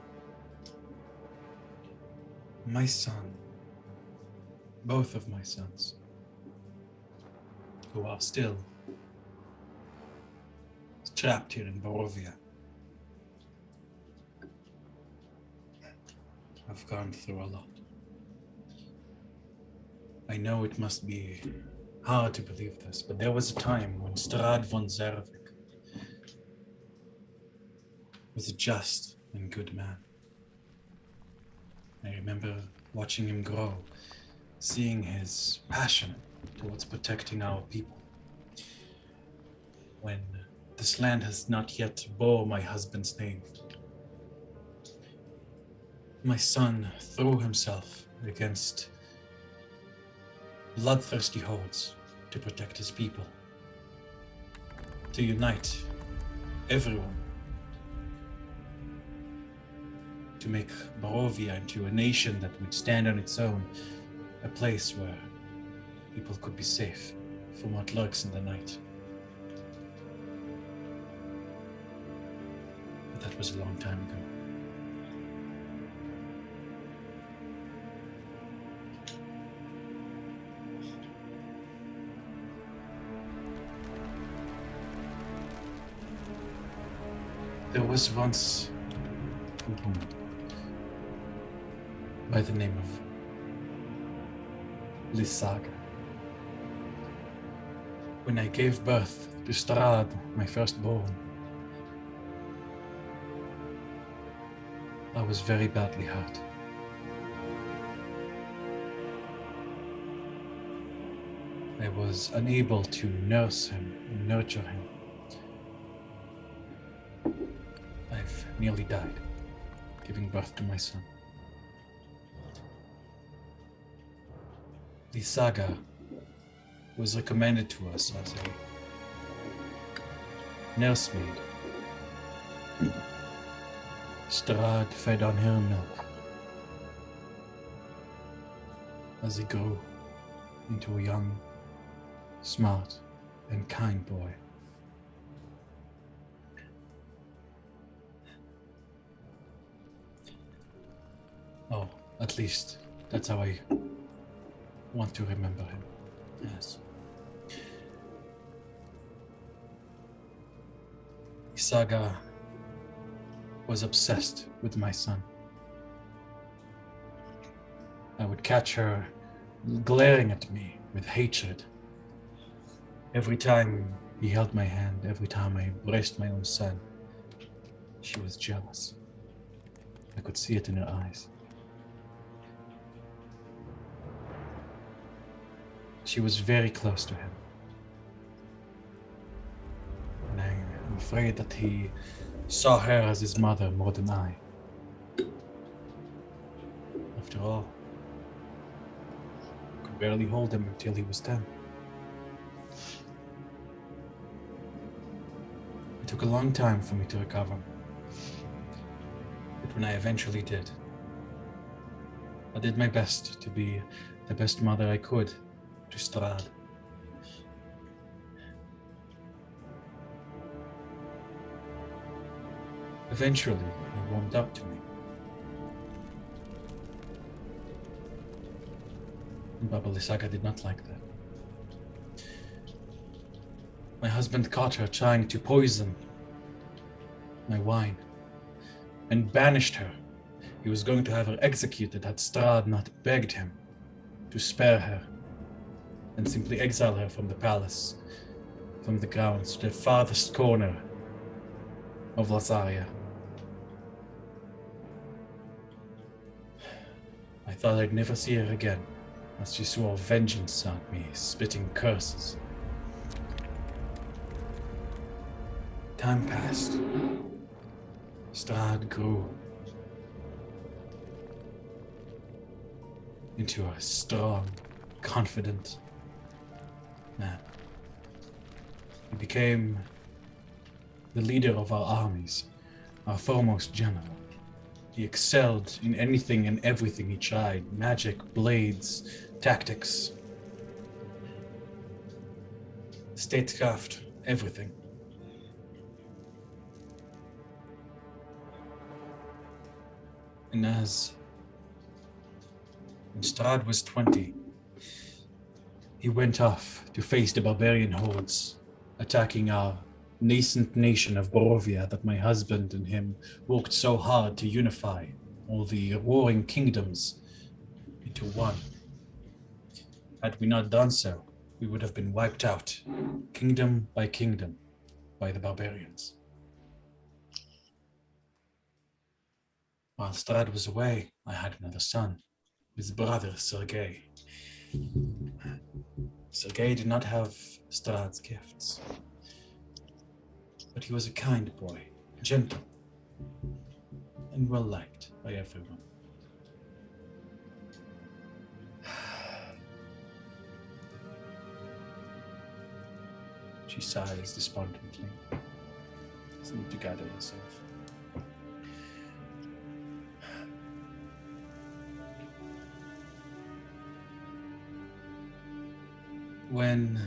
my son, both of my sons, who are still trapped here in Barovia, I've gone through a lot. I know it must be hard to believe this, but there was a time when Strahd von Zervik was a just and good man. I remember watching him grow, seeing his passion towards protecting our people. When This land has not yet bore my husband's name. My son threw himself against bloodthirsty hordes to protect his people, to unite everyone, to make Barovia into a nation that would stand on its own, a place where people could be safe from what lurks in the night. But that was a long time ago. There was once a woman by the name of Lysaga. When I gave birth to Strahd, my firstborn, I was very badly hurt. I was unable to nurse him and nurture him. I've nearly died giving birth to my son. The saga was recommended to us as a nursemaid. Strahd fed on her milk as he grew into a young, smart, and kind boy. Oh, at least that's how I want to remember him. Yes. Saga was obsessed with my son. I would catch her glaring at me with hatred. Every time he held my hand, every time I embraced my own son, she was jealous. I could see it in her eyes. She was very close to him. And I'm afraid that he saw her as his mother more than I. After all, I could barely hold him until he was 10. It took a long time for me to recover. But when I eventually did, I did my best to be the best mother I could to Strahd. Eventually, he warmed up to me. Baba Lysaga did not like that. My husband caught her trying to poison my wine and banished her. He was going to have her executed had Strahd not begged him to spare her and simply exile her from the palace, from the grounds to the farthest corner of Lazaria. I thought I'd never see her again as she swore vengeance on me, spitting curses. Time passed. Strahd grew into a strong, confident man. He became the leader of our armies, our foremost general. He excelled in anything and everything he tried: magic, blades, tactics, statecraft, everything. And when Strahd was 20, he went off to face the barbarian hordes attacking our nascent nation of Barovia that my husband and him worked so hard to unify all the warring kingdoms into one. Had we not done so, we would have been wiped out, kingdom by kingdom, by the barbarians. While Strahd was away, I had another son, his brother Sergei. Sergei did not have Strahd's gifts. But he was a kind boy, gentle, and well liked by everyone. She sighs despondently, seems to gather herself. When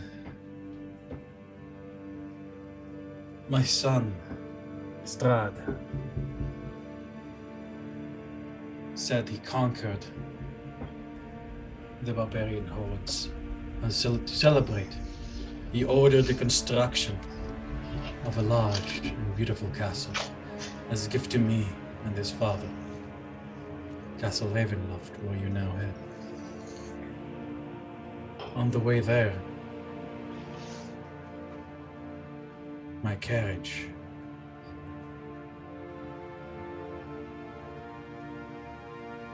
my son, Strahd, said he conquered the barbarian hordes, and to celebrate, he ordered the construction of a large and beautiful castle as a gift to me and his father, Castle Ravenloft, where you now head. On the way there, my carriage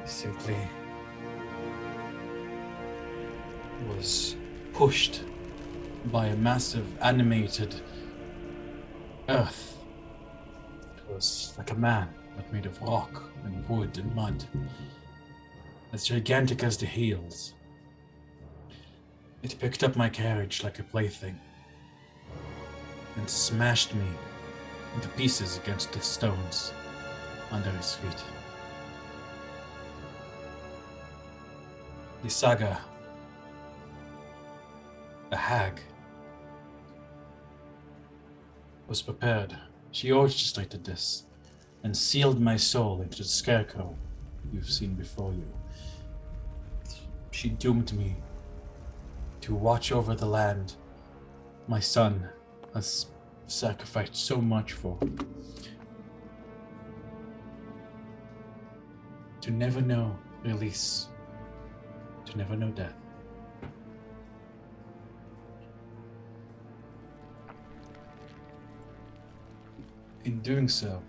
simply was pushed by a massive animated earth. It was like a man, but made of rock and wood and mud, as gigantic as the heels. It picked up my carriage like a plaything and smashed me into pieces against the stones under his feet. The saga, a hag, was prepared. She orchestrated this and sealed my soul into the scarecrow you've seen before you. She doomed me to watch over the land my son has sacrificed so much for. To never know release, to never know death. In doing so,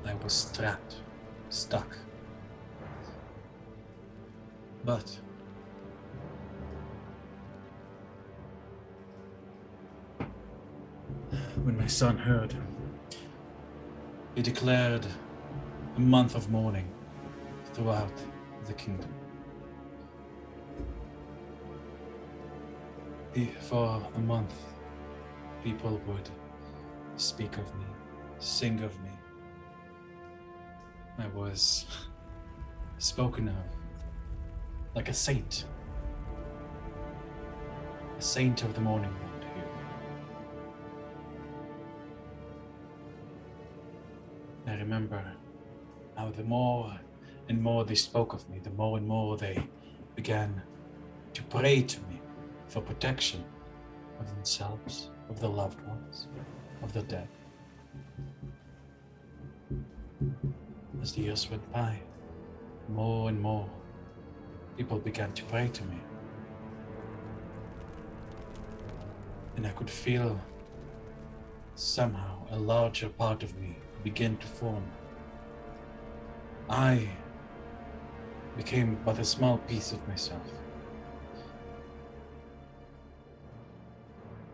I was trapped, stuck. But when my son heard, he declared a month of mourning throughout the kingdom. For a month, people would speak of me, sing of me. I was spoken of like a saint of the morning world here. I remember how the more and more they spoke of me, the more and more they began to pray to me for protection of themselves, of their loved ones, of the dead. As the years went by, more and more people began to pray to me. And I could feel somehow a larger part of me begin to form. I became but a small piece of myself.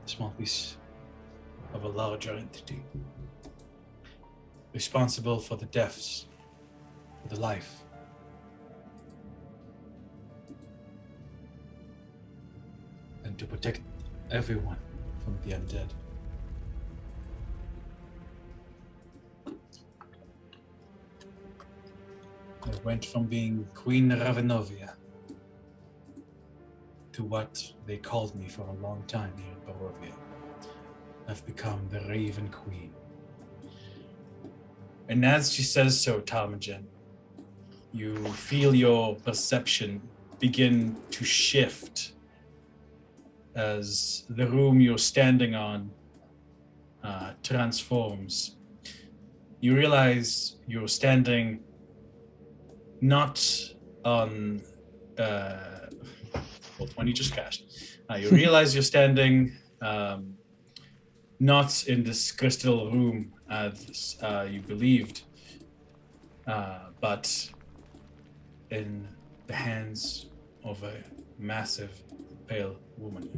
A small piece of a larger entity. Responsible for the deaths, for the life. And to protect everyone from the undead. I went from being Queen Ravinovia to what they called me for a long time here in Barovia. I've become the Raven Queen. And as she says so, Tarmagen, you feel your perception begin to shift as the room you're standing on transforms. You realize you're standing not on... well, 20 just crashed. You realize you're standing not in this crystal room as you believed, but in the hands of a massive, pale woman.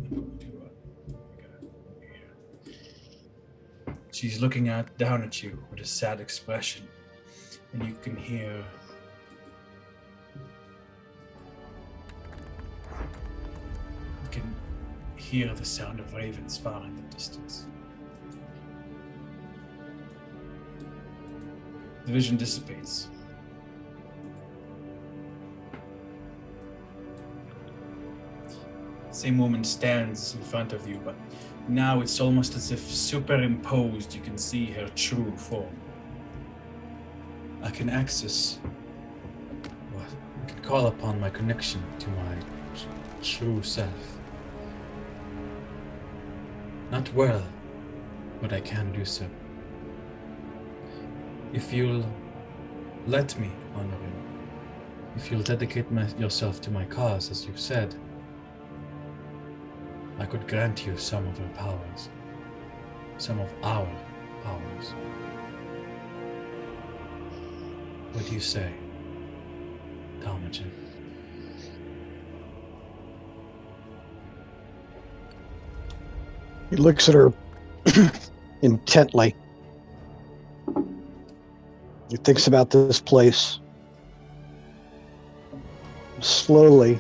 She's looking down at you with a sad expression, and you can hear the sound of ravens far in the distance. The vision dissipates. The same woman stands in front of you, but now it's almost as if superimposed. You can see her true form. I can call upon my connection to my true self. Not well, but I can do so. If you'll let me, Honorin, if you'll dedicate yourself to my cause, as you've said, I could grant you some of her powers. Some of our powers. What do you say, Tarmagen? He looks at her intently. He thinks about this place. Slowly,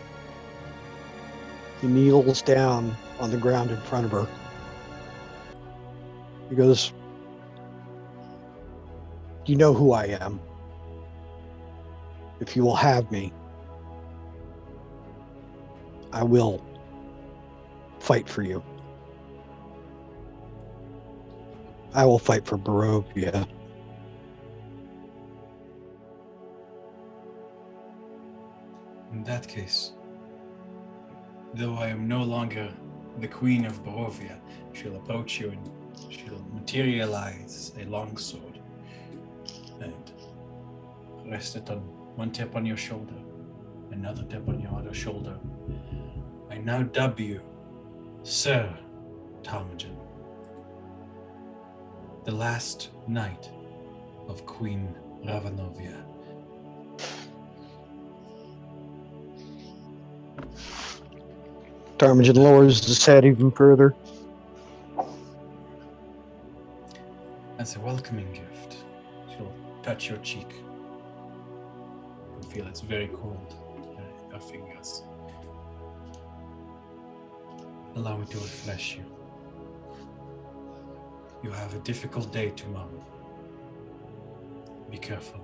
he kneels down on the ground in front of her. He goes, "You know who I am. If you will have me, I will fight for you. I will fight for Barovia." In that case, though I am no longer the Queen of Barovia, she'll approach you and she'll materialize a longsword and rest it on one tip on your shoulder, another tip on your other shoulder. I now dub you Sir Tarmagen, the last knight of Queen Ravinovia. Tarmagen lowers his head even further. As a welcoming gift, she'll touch your cheek. You can feel it's very cold in her fingers. Allow me to refresh you. You have a difficult day tomorrow. Be careful.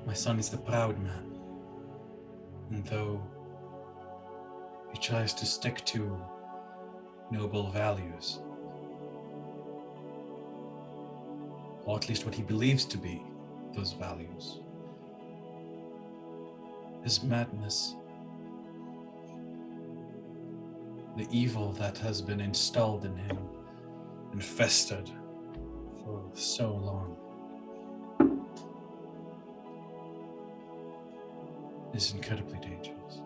My son is the proud man, and though he tries to stick to noble values, or at least what he believes to be those values, his madness, the evil that has been installed in him and festered for so long, is incredibly dangerous.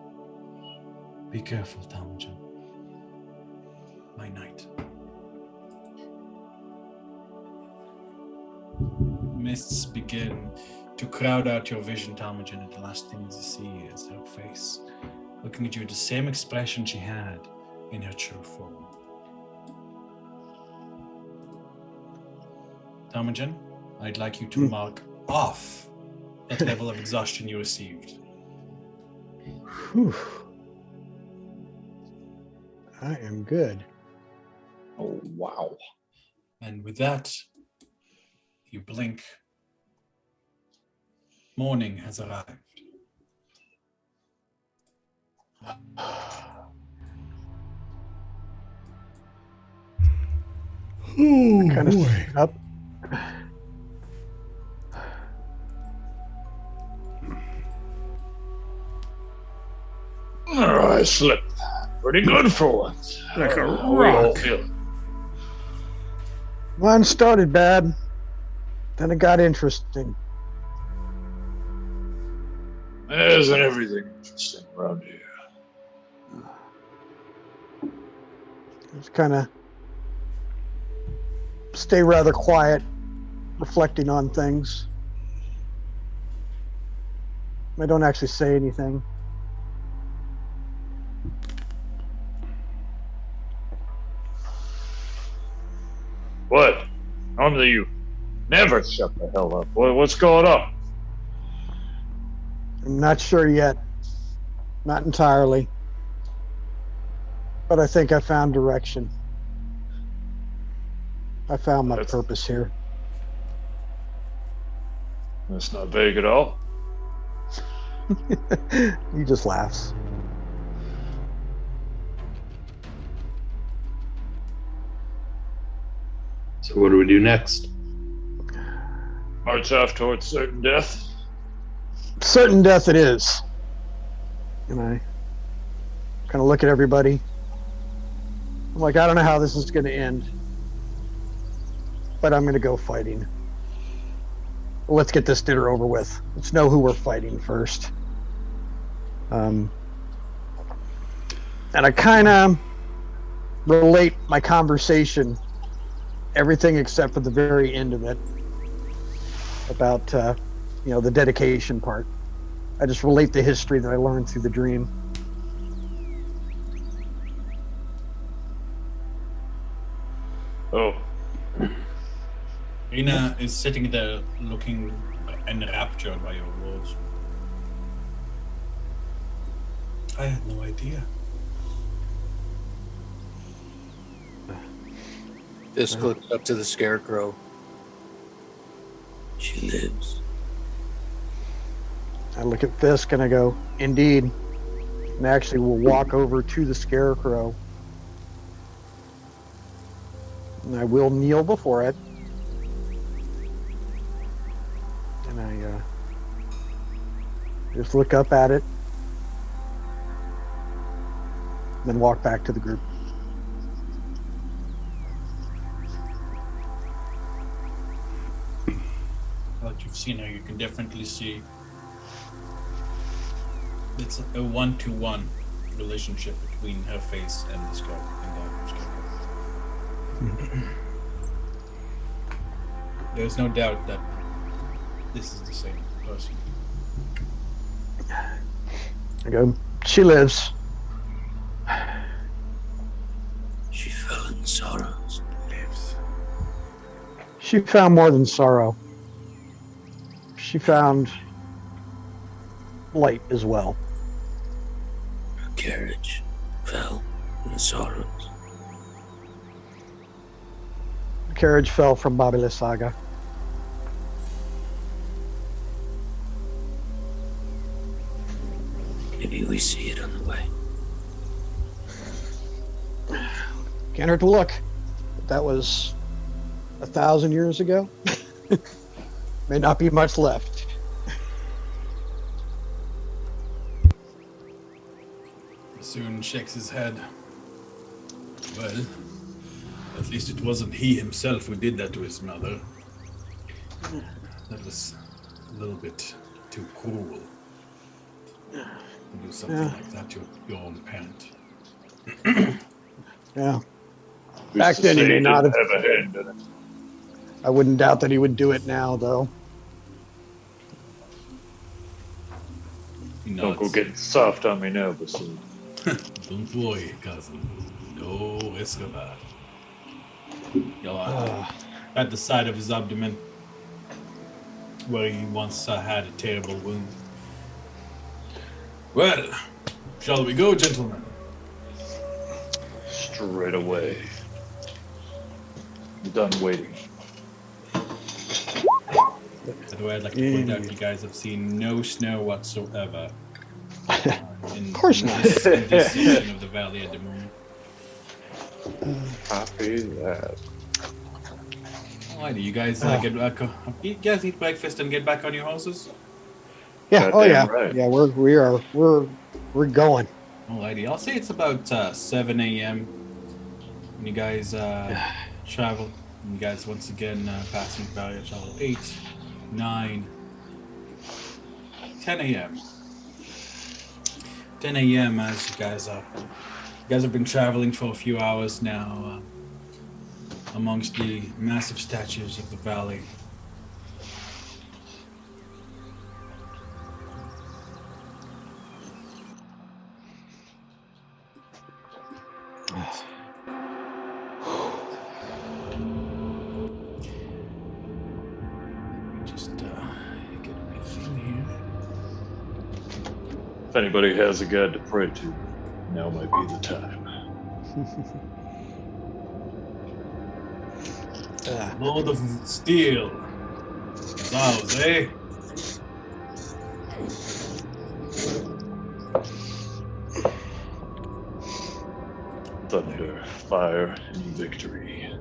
Be careful, Tarmagen. My knight. Mists begin to crowd out your vision, Tarmagen, and the last thing you see is her face, looking at you with the same expression she had in her true form. Tarmagen, I'd like you to mark off that level of exhaustion you received. Whew. I am good. Oh, wow. And with that, you blink. Morning has arrived. Oh, Kind of boy. up. I slept pretty good for once. Like a How are we all rock. feeling? Mine started bad, then it got interesting. Isn't everything interesting around here? Just kind of stay rather quiet, reflecting on things. I don't actually say anything. What? Normally you never shut the hell up. What's going on? I'm not sure yet. Not entirely. But I think I found direction. I found my That's- purpose here. That's not vague at all. He just laughs. So what do we do next? March off towards certain death. Certain death it is. And I kind of look at everybody. I'm like, I don't know how this is going to end, but I'm going to go fighting. Let's get this dinner over with. Let's know who we're fighting first. And I kind of relate my conversation, everything except for the very end of it, about the dedication part. I just relate the history that I learned through the dream. Oh, Rina is sitting there looking enraptured by your words. I had no idea. Fiske looks up to the scarecrow. She lives. I look at Fiske and I go, indeed. And actually we'll walk over to the scarecrow. And I will kneel before it. And I just look up at it. And then walk back to the group. Now that you've seen her, you can definitely see it's a one-to-one relationship between her face and the scarecrow. There's no doubt that this is the same person. I go, she lives. She fell in sorrows. Lives. She found more than sorrow. She found light as well. Her carriage fell in the sorrows. The carriage fell from Babila Saga. Maybe we see it on the way. Can't hurt to look. That was 1,000 years ago. May not be much left. Soon shakes his head. Well, at least it wasn't he himself who did that to his mother. That was a little bit too cruel. To do something like that to your own parent. Yeah. who's Back to then, he say may not didn't have a hand in it. I wouldn't doubt that he would do it now, though. He Don't go nods. getting soft on me now, Bassoon. Don't worry, cousin. No Escobar. At the side of his abdomen, where he once had a terrible wound. Well, shall we go, gentlemen? Straight away. I'm done waiting. By the way, I'd like to point out you guys have seen no snow whatsoever. Of course not. In this section of the Valley of the Moon. Copy that. Alrighty, you guys get back. You guys eat breakfast and get back on your horses. Yeah. Oh, Goddamn yeah. right. Yeah. We're going. Alrighty, I'll say it's about 7 a.m. when you guys travel. And you guys once again passing the Valley of Travel. 8, 9, 10 a.m. 10 a.m. as you guys have been traveling for a few hours now amongst the massive statues of the valley. anybody has a god to pray to, now might be the time. Lord of Steel. Zows, eh? Thunder, fire, and victory.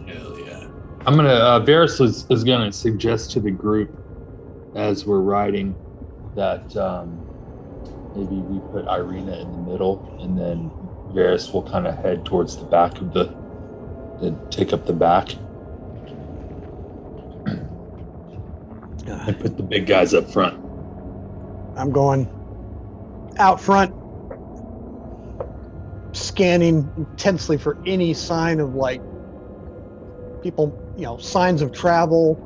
Hell yeah. I'm gonna. Varys is gonna suggest to the group as we're riding that maybe we put Irina in the middle, and then Varys will kind of head towards the back of take up the back, and put the big guys up front. I'm going out front, scanning intensely for any sign of like people, signs of travel,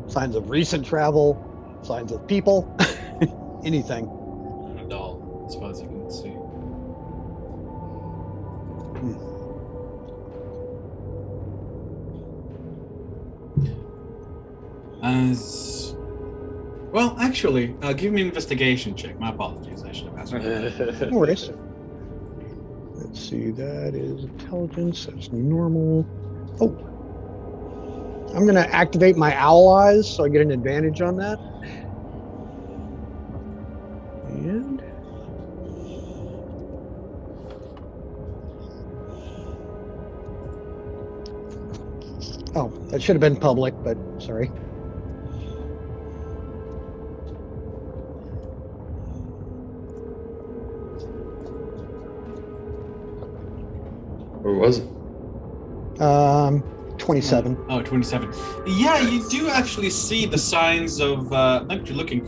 signs of recent travel, signs of people, anything. Not at all, as far as you can see. As well, actually, give me an investigation check. My apologies, I should have asked. No worries. Let's see, that is intelligence, that's normal. Oh, I'm going to activate my owl eyes so I get an advantage on that. And oh, that should have been public, but sorry. Where was it? 27. Oh, 27. Yeah, you do actually see the signs of, not you're looking,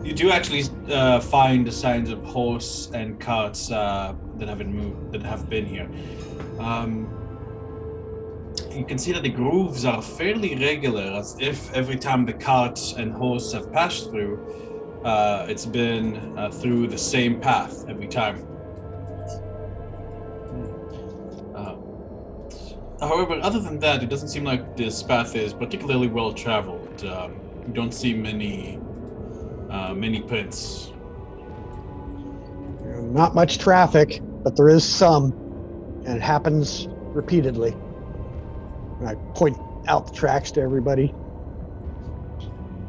you do actually find the signs of horse and carts that have been here. You can see that the grooves are fairly regular, as if every time the cart and horse have passed through, it's been through the same path every time. However, other than that, it doesn't seem like this path is particularly well traveled. You don't see many prints. Not much traffic, but there is some, and it happens repeatedly. And I point out the tracks to everybody.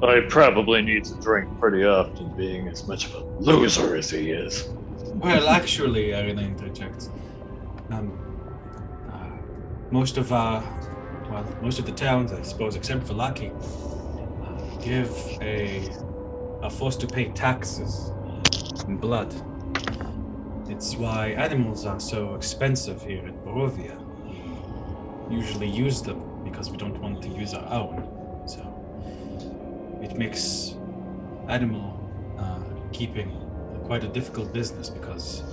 I probably needs a drink pretty often, being as much of a loser as he is. Well, actually, Irina interjects. Most of the towns, I suppose, except for Lucky, are forced to pay taxes in blood. It's why animals are so expensive here in Barovia. We usually use them because we don't want to use our own. So it makes animal keeping quite a difficult business because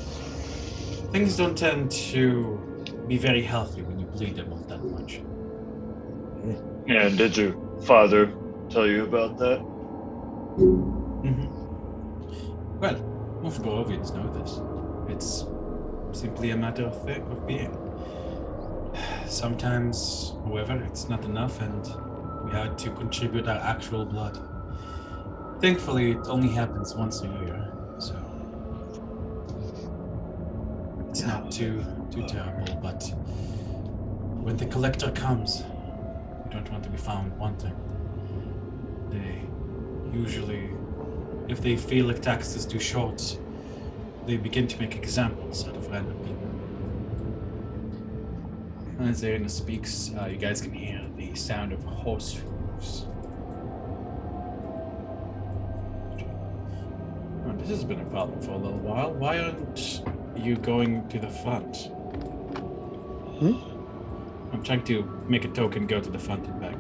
things don't tend to be very healthy when you bleed them off that much. And did your father tell you about that? Mm-hmm. Well, most Borovians know this. It's simply a matter of being. Sometimes, however, it's not enough and we had to contribute our actual blood. Thankfully, it only happens once a year, so it's not too terrible, but when the collector comes, we don't want to be found wanting. They usually, if they feel like tax is too short, they begin to make examples out of random people. As Irina speaks, you guys can hear the sound of horse hooves. Oh, this has been a problem for a little while. Why aren't you going to the front? I'm trying to make a token go to the front and back.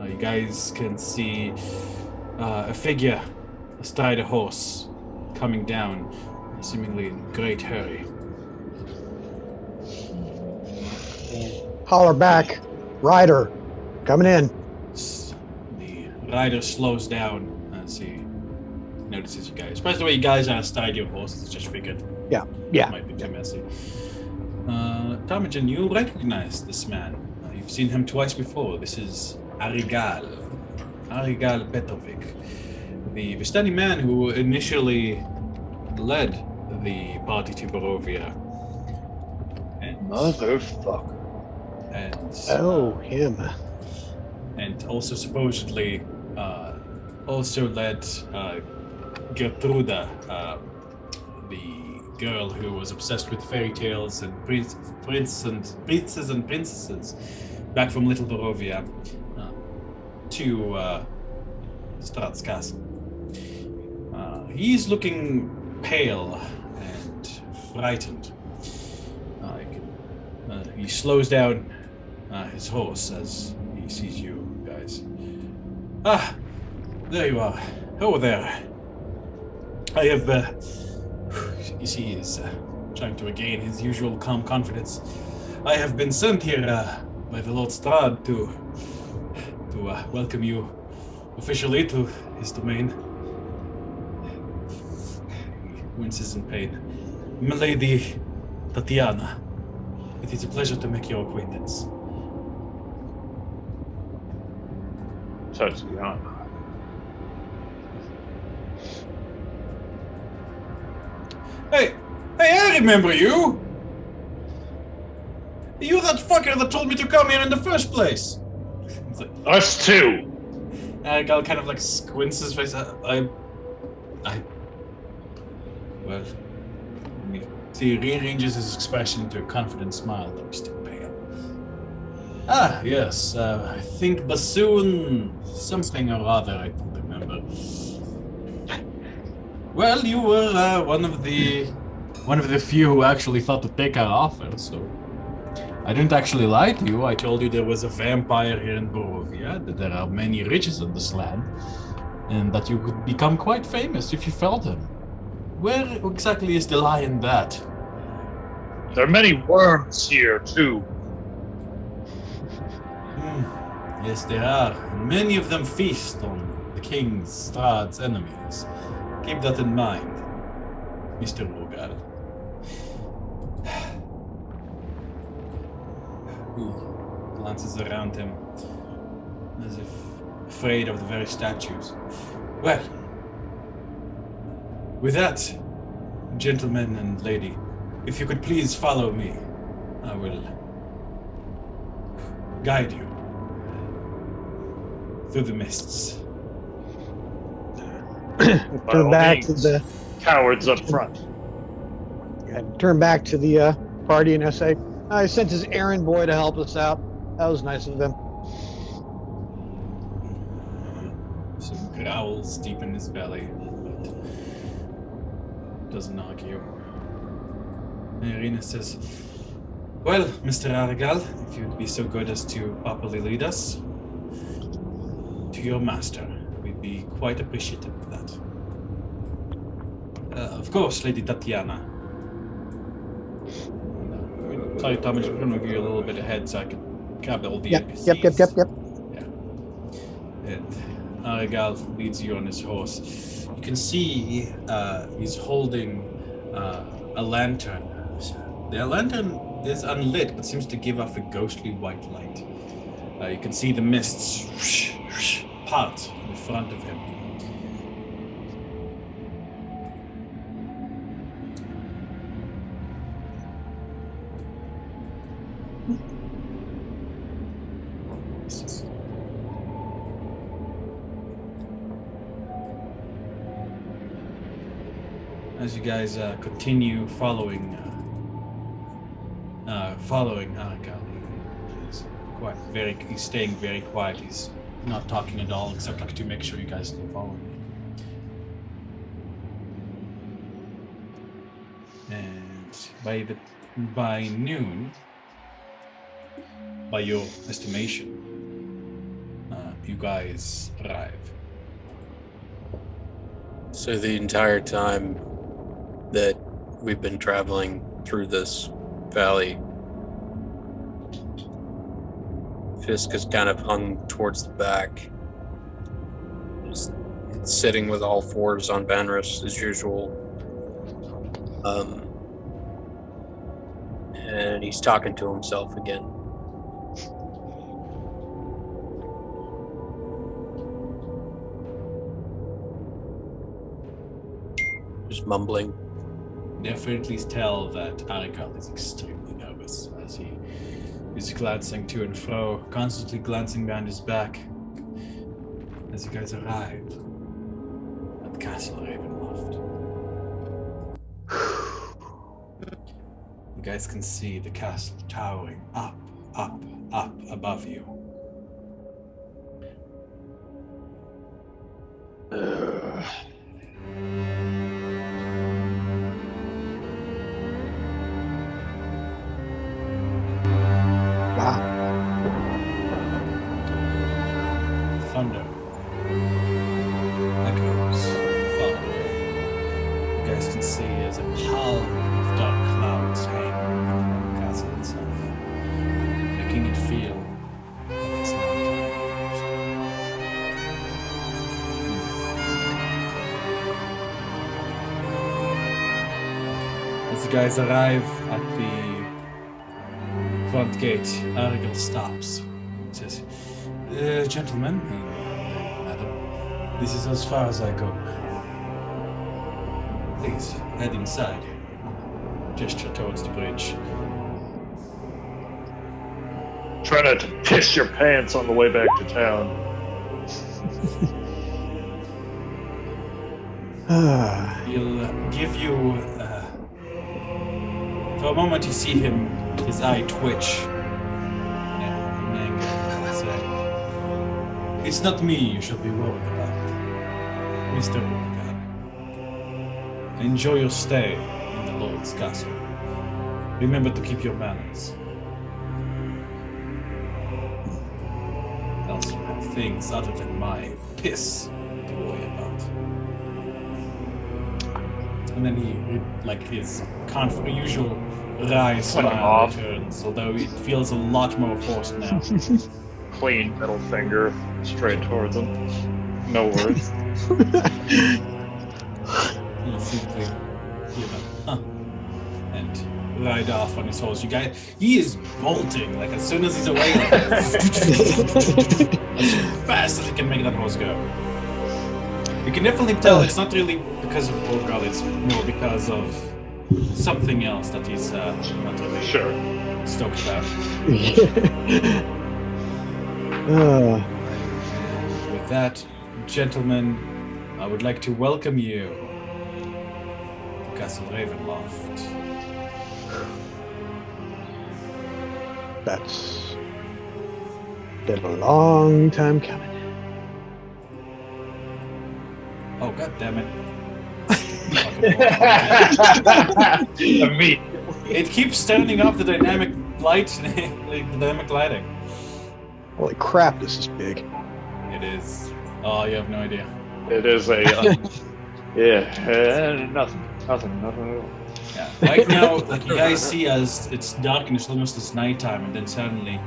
You guys can see a figure astride a horse coming down, seemingly in great hurry. Holler back, rider, coming in. The rider slows down as he notices you guys. By the way, you guys are astride your horses, just figured. Yeah. It might be too messy. Tarmagen, you recognize this man. You've seen him twice before. This is Arigal Petrovic. the Vistani man who initially led the party to Barovia. And, Motherfucker. and, Him. and also supposedly also led Gertruda, the girl who was obsessed with fairy tales and princes and princesses back from Little Barovia to Strahd's castle. He's looking pale and frightened. He slows down his horse as he sees you guys. Ah, there you are. Over there. I have, you see, he's trying to regain his usual calm confidence. I have been sent here by the Lord Strahd to welcome you officially to his domain. He winces in pain. Milady Tatiana, it is a pleasure to make your acquaintance. Tatiana. Hey, I remember you! You that fucker that told me to come here in the first place! It's like, Us too! Gal kind of like squints his face. Well, he rearranges his expression into a confident smile, though he's still pale. Ah, yes, I think bassoon something or other, I don't remember. Well, you were one of the few who actually thought to take our offer, so I didn't actually lie to you. I told you there was a vampire here in Barovia, that there are many riches in this land, and that you could become quite famous if you felt him. Where exactly is the lie in that? There are many worms here too. Yes, there are. And many of them feast on the king's, Strahd's enemies. Keep that in mind, Mr. Rogal. He glances around him, as if afraid of the very statues. Well, with that, gentlemen and lady, if you could please follow me, I will guide you through the mists. Turn back to the cowards up front. turn back to the party and say, I sent his errand boy to help us out. That was nice of him. Some growls deep in his belly, but doesn't argue. Irina says, well, Mr. Aragal, if you'd be so good as to properly lead us to your master, we'd be quite appreciative of that. Of course, Lady Tatiana. Sorry, Thomas, I'm going to give you a little bit ahead so I can grab all the Yep. Yeah. And Aragal leads you on his horse. You can see he's holding a lantern. The lantern is unlit, but seems to give off a ghostly white light. You can see the mists part in front of him. As you guys continue following Aragal, he's staying very quiet. He's not talking at all, except like to make sure you guys can follow him. And by noon, by your estimation, you guys arrive. So the entire time that we've been traveling through this valley, Fiske is kind of hung towards the back, just sitting with all fours on Vanris as usual. And he's talking to himself again. Just mumbling. Definitely tell that Arikal is extremely nervous as he is glancing to and fro, constantly glancing behind his back as you guys arrive at Castle Ravenloft. You guys can see the castle towering up above you. Wow. Thunder echoes far away. You guys can see as a pall of dark clouds hang over the castle itself, making it feel like it's not As you guys arrive at the front gate, Arigel stops and says, gentlemen, madam, this is as far as I go. Please, head inside. Gesture towards the bridge. Try not to piss your pants on the way back to town. He'll give you... for a moment you see him, his eye twitch. In anger, and say, it's not me you shall be worried about, Mr. Urquhart. Enjoy your stay in the Lord's castle. Remember to keep your manners. Else you have things other than my piss to worry about. And then he, like his usual wry smile returns, although it feels a lot more forced now. Clean middle finger straight towards him. No worries. He'll simply give a and ride off on his horse. You guys, he is bolting, like as soon as he's away, like, as fast as he can make that horse go. You can definitely tell it's not really because of Orgal, it's more because of something else that he's not really stoked about. With that, gentlemen, I would like to welcome you to Castle Ravenloft. That's been a long time coming. Oh, god damn it. It keeps turning off the dynamic light, the dynamic lighting. Holy crap, this is big. It is. Oh, you have no idea. It is a... nothing at all. Yeah. Right now, like you guys see as it's dark and it's almost as nighttime, and then suddenly,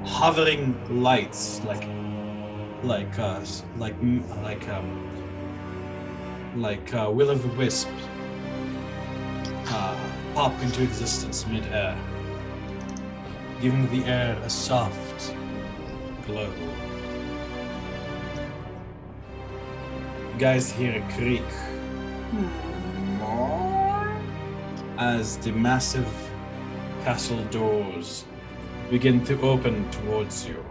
hovering lights, like will-o'-the-wisp, pop into existence mid-air, giving the air a soft glow. You guys hear a creak as the massive castle doors begin to open towards you.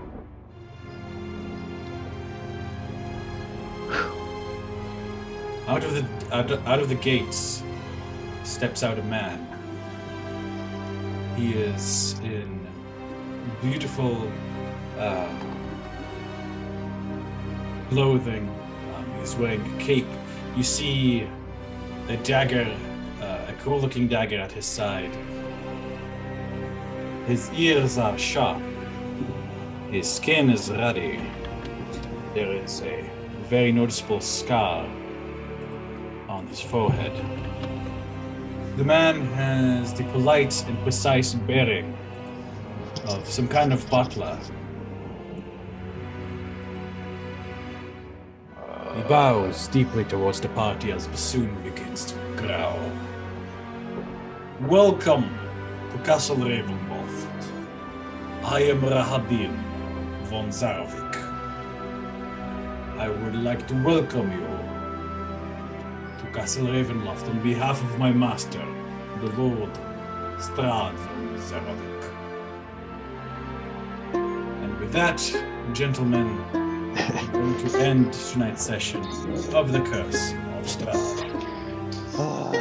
Out of the gates steps out a man. He is in beautiful clothing. He's wearing a cape. You see a dagger, a cool-looking dagger at his side. His ears are sharp. His skin is ruddy. There is a very noticeable scar on his forehead. The man has the polite and precise bearing of some kind of butler. He bows deeply towards the party as Bassoon begins to growl. Welcome to Castle Ravenloft. I am Rahadin von Zarvik. I would like to welcome you to Castle Ravenloft on behalf of my master, the Lord Strahd von Zarovik. And with that, gentlemen, I'm going to end tonight's session of the Curse of Strahd. Ah.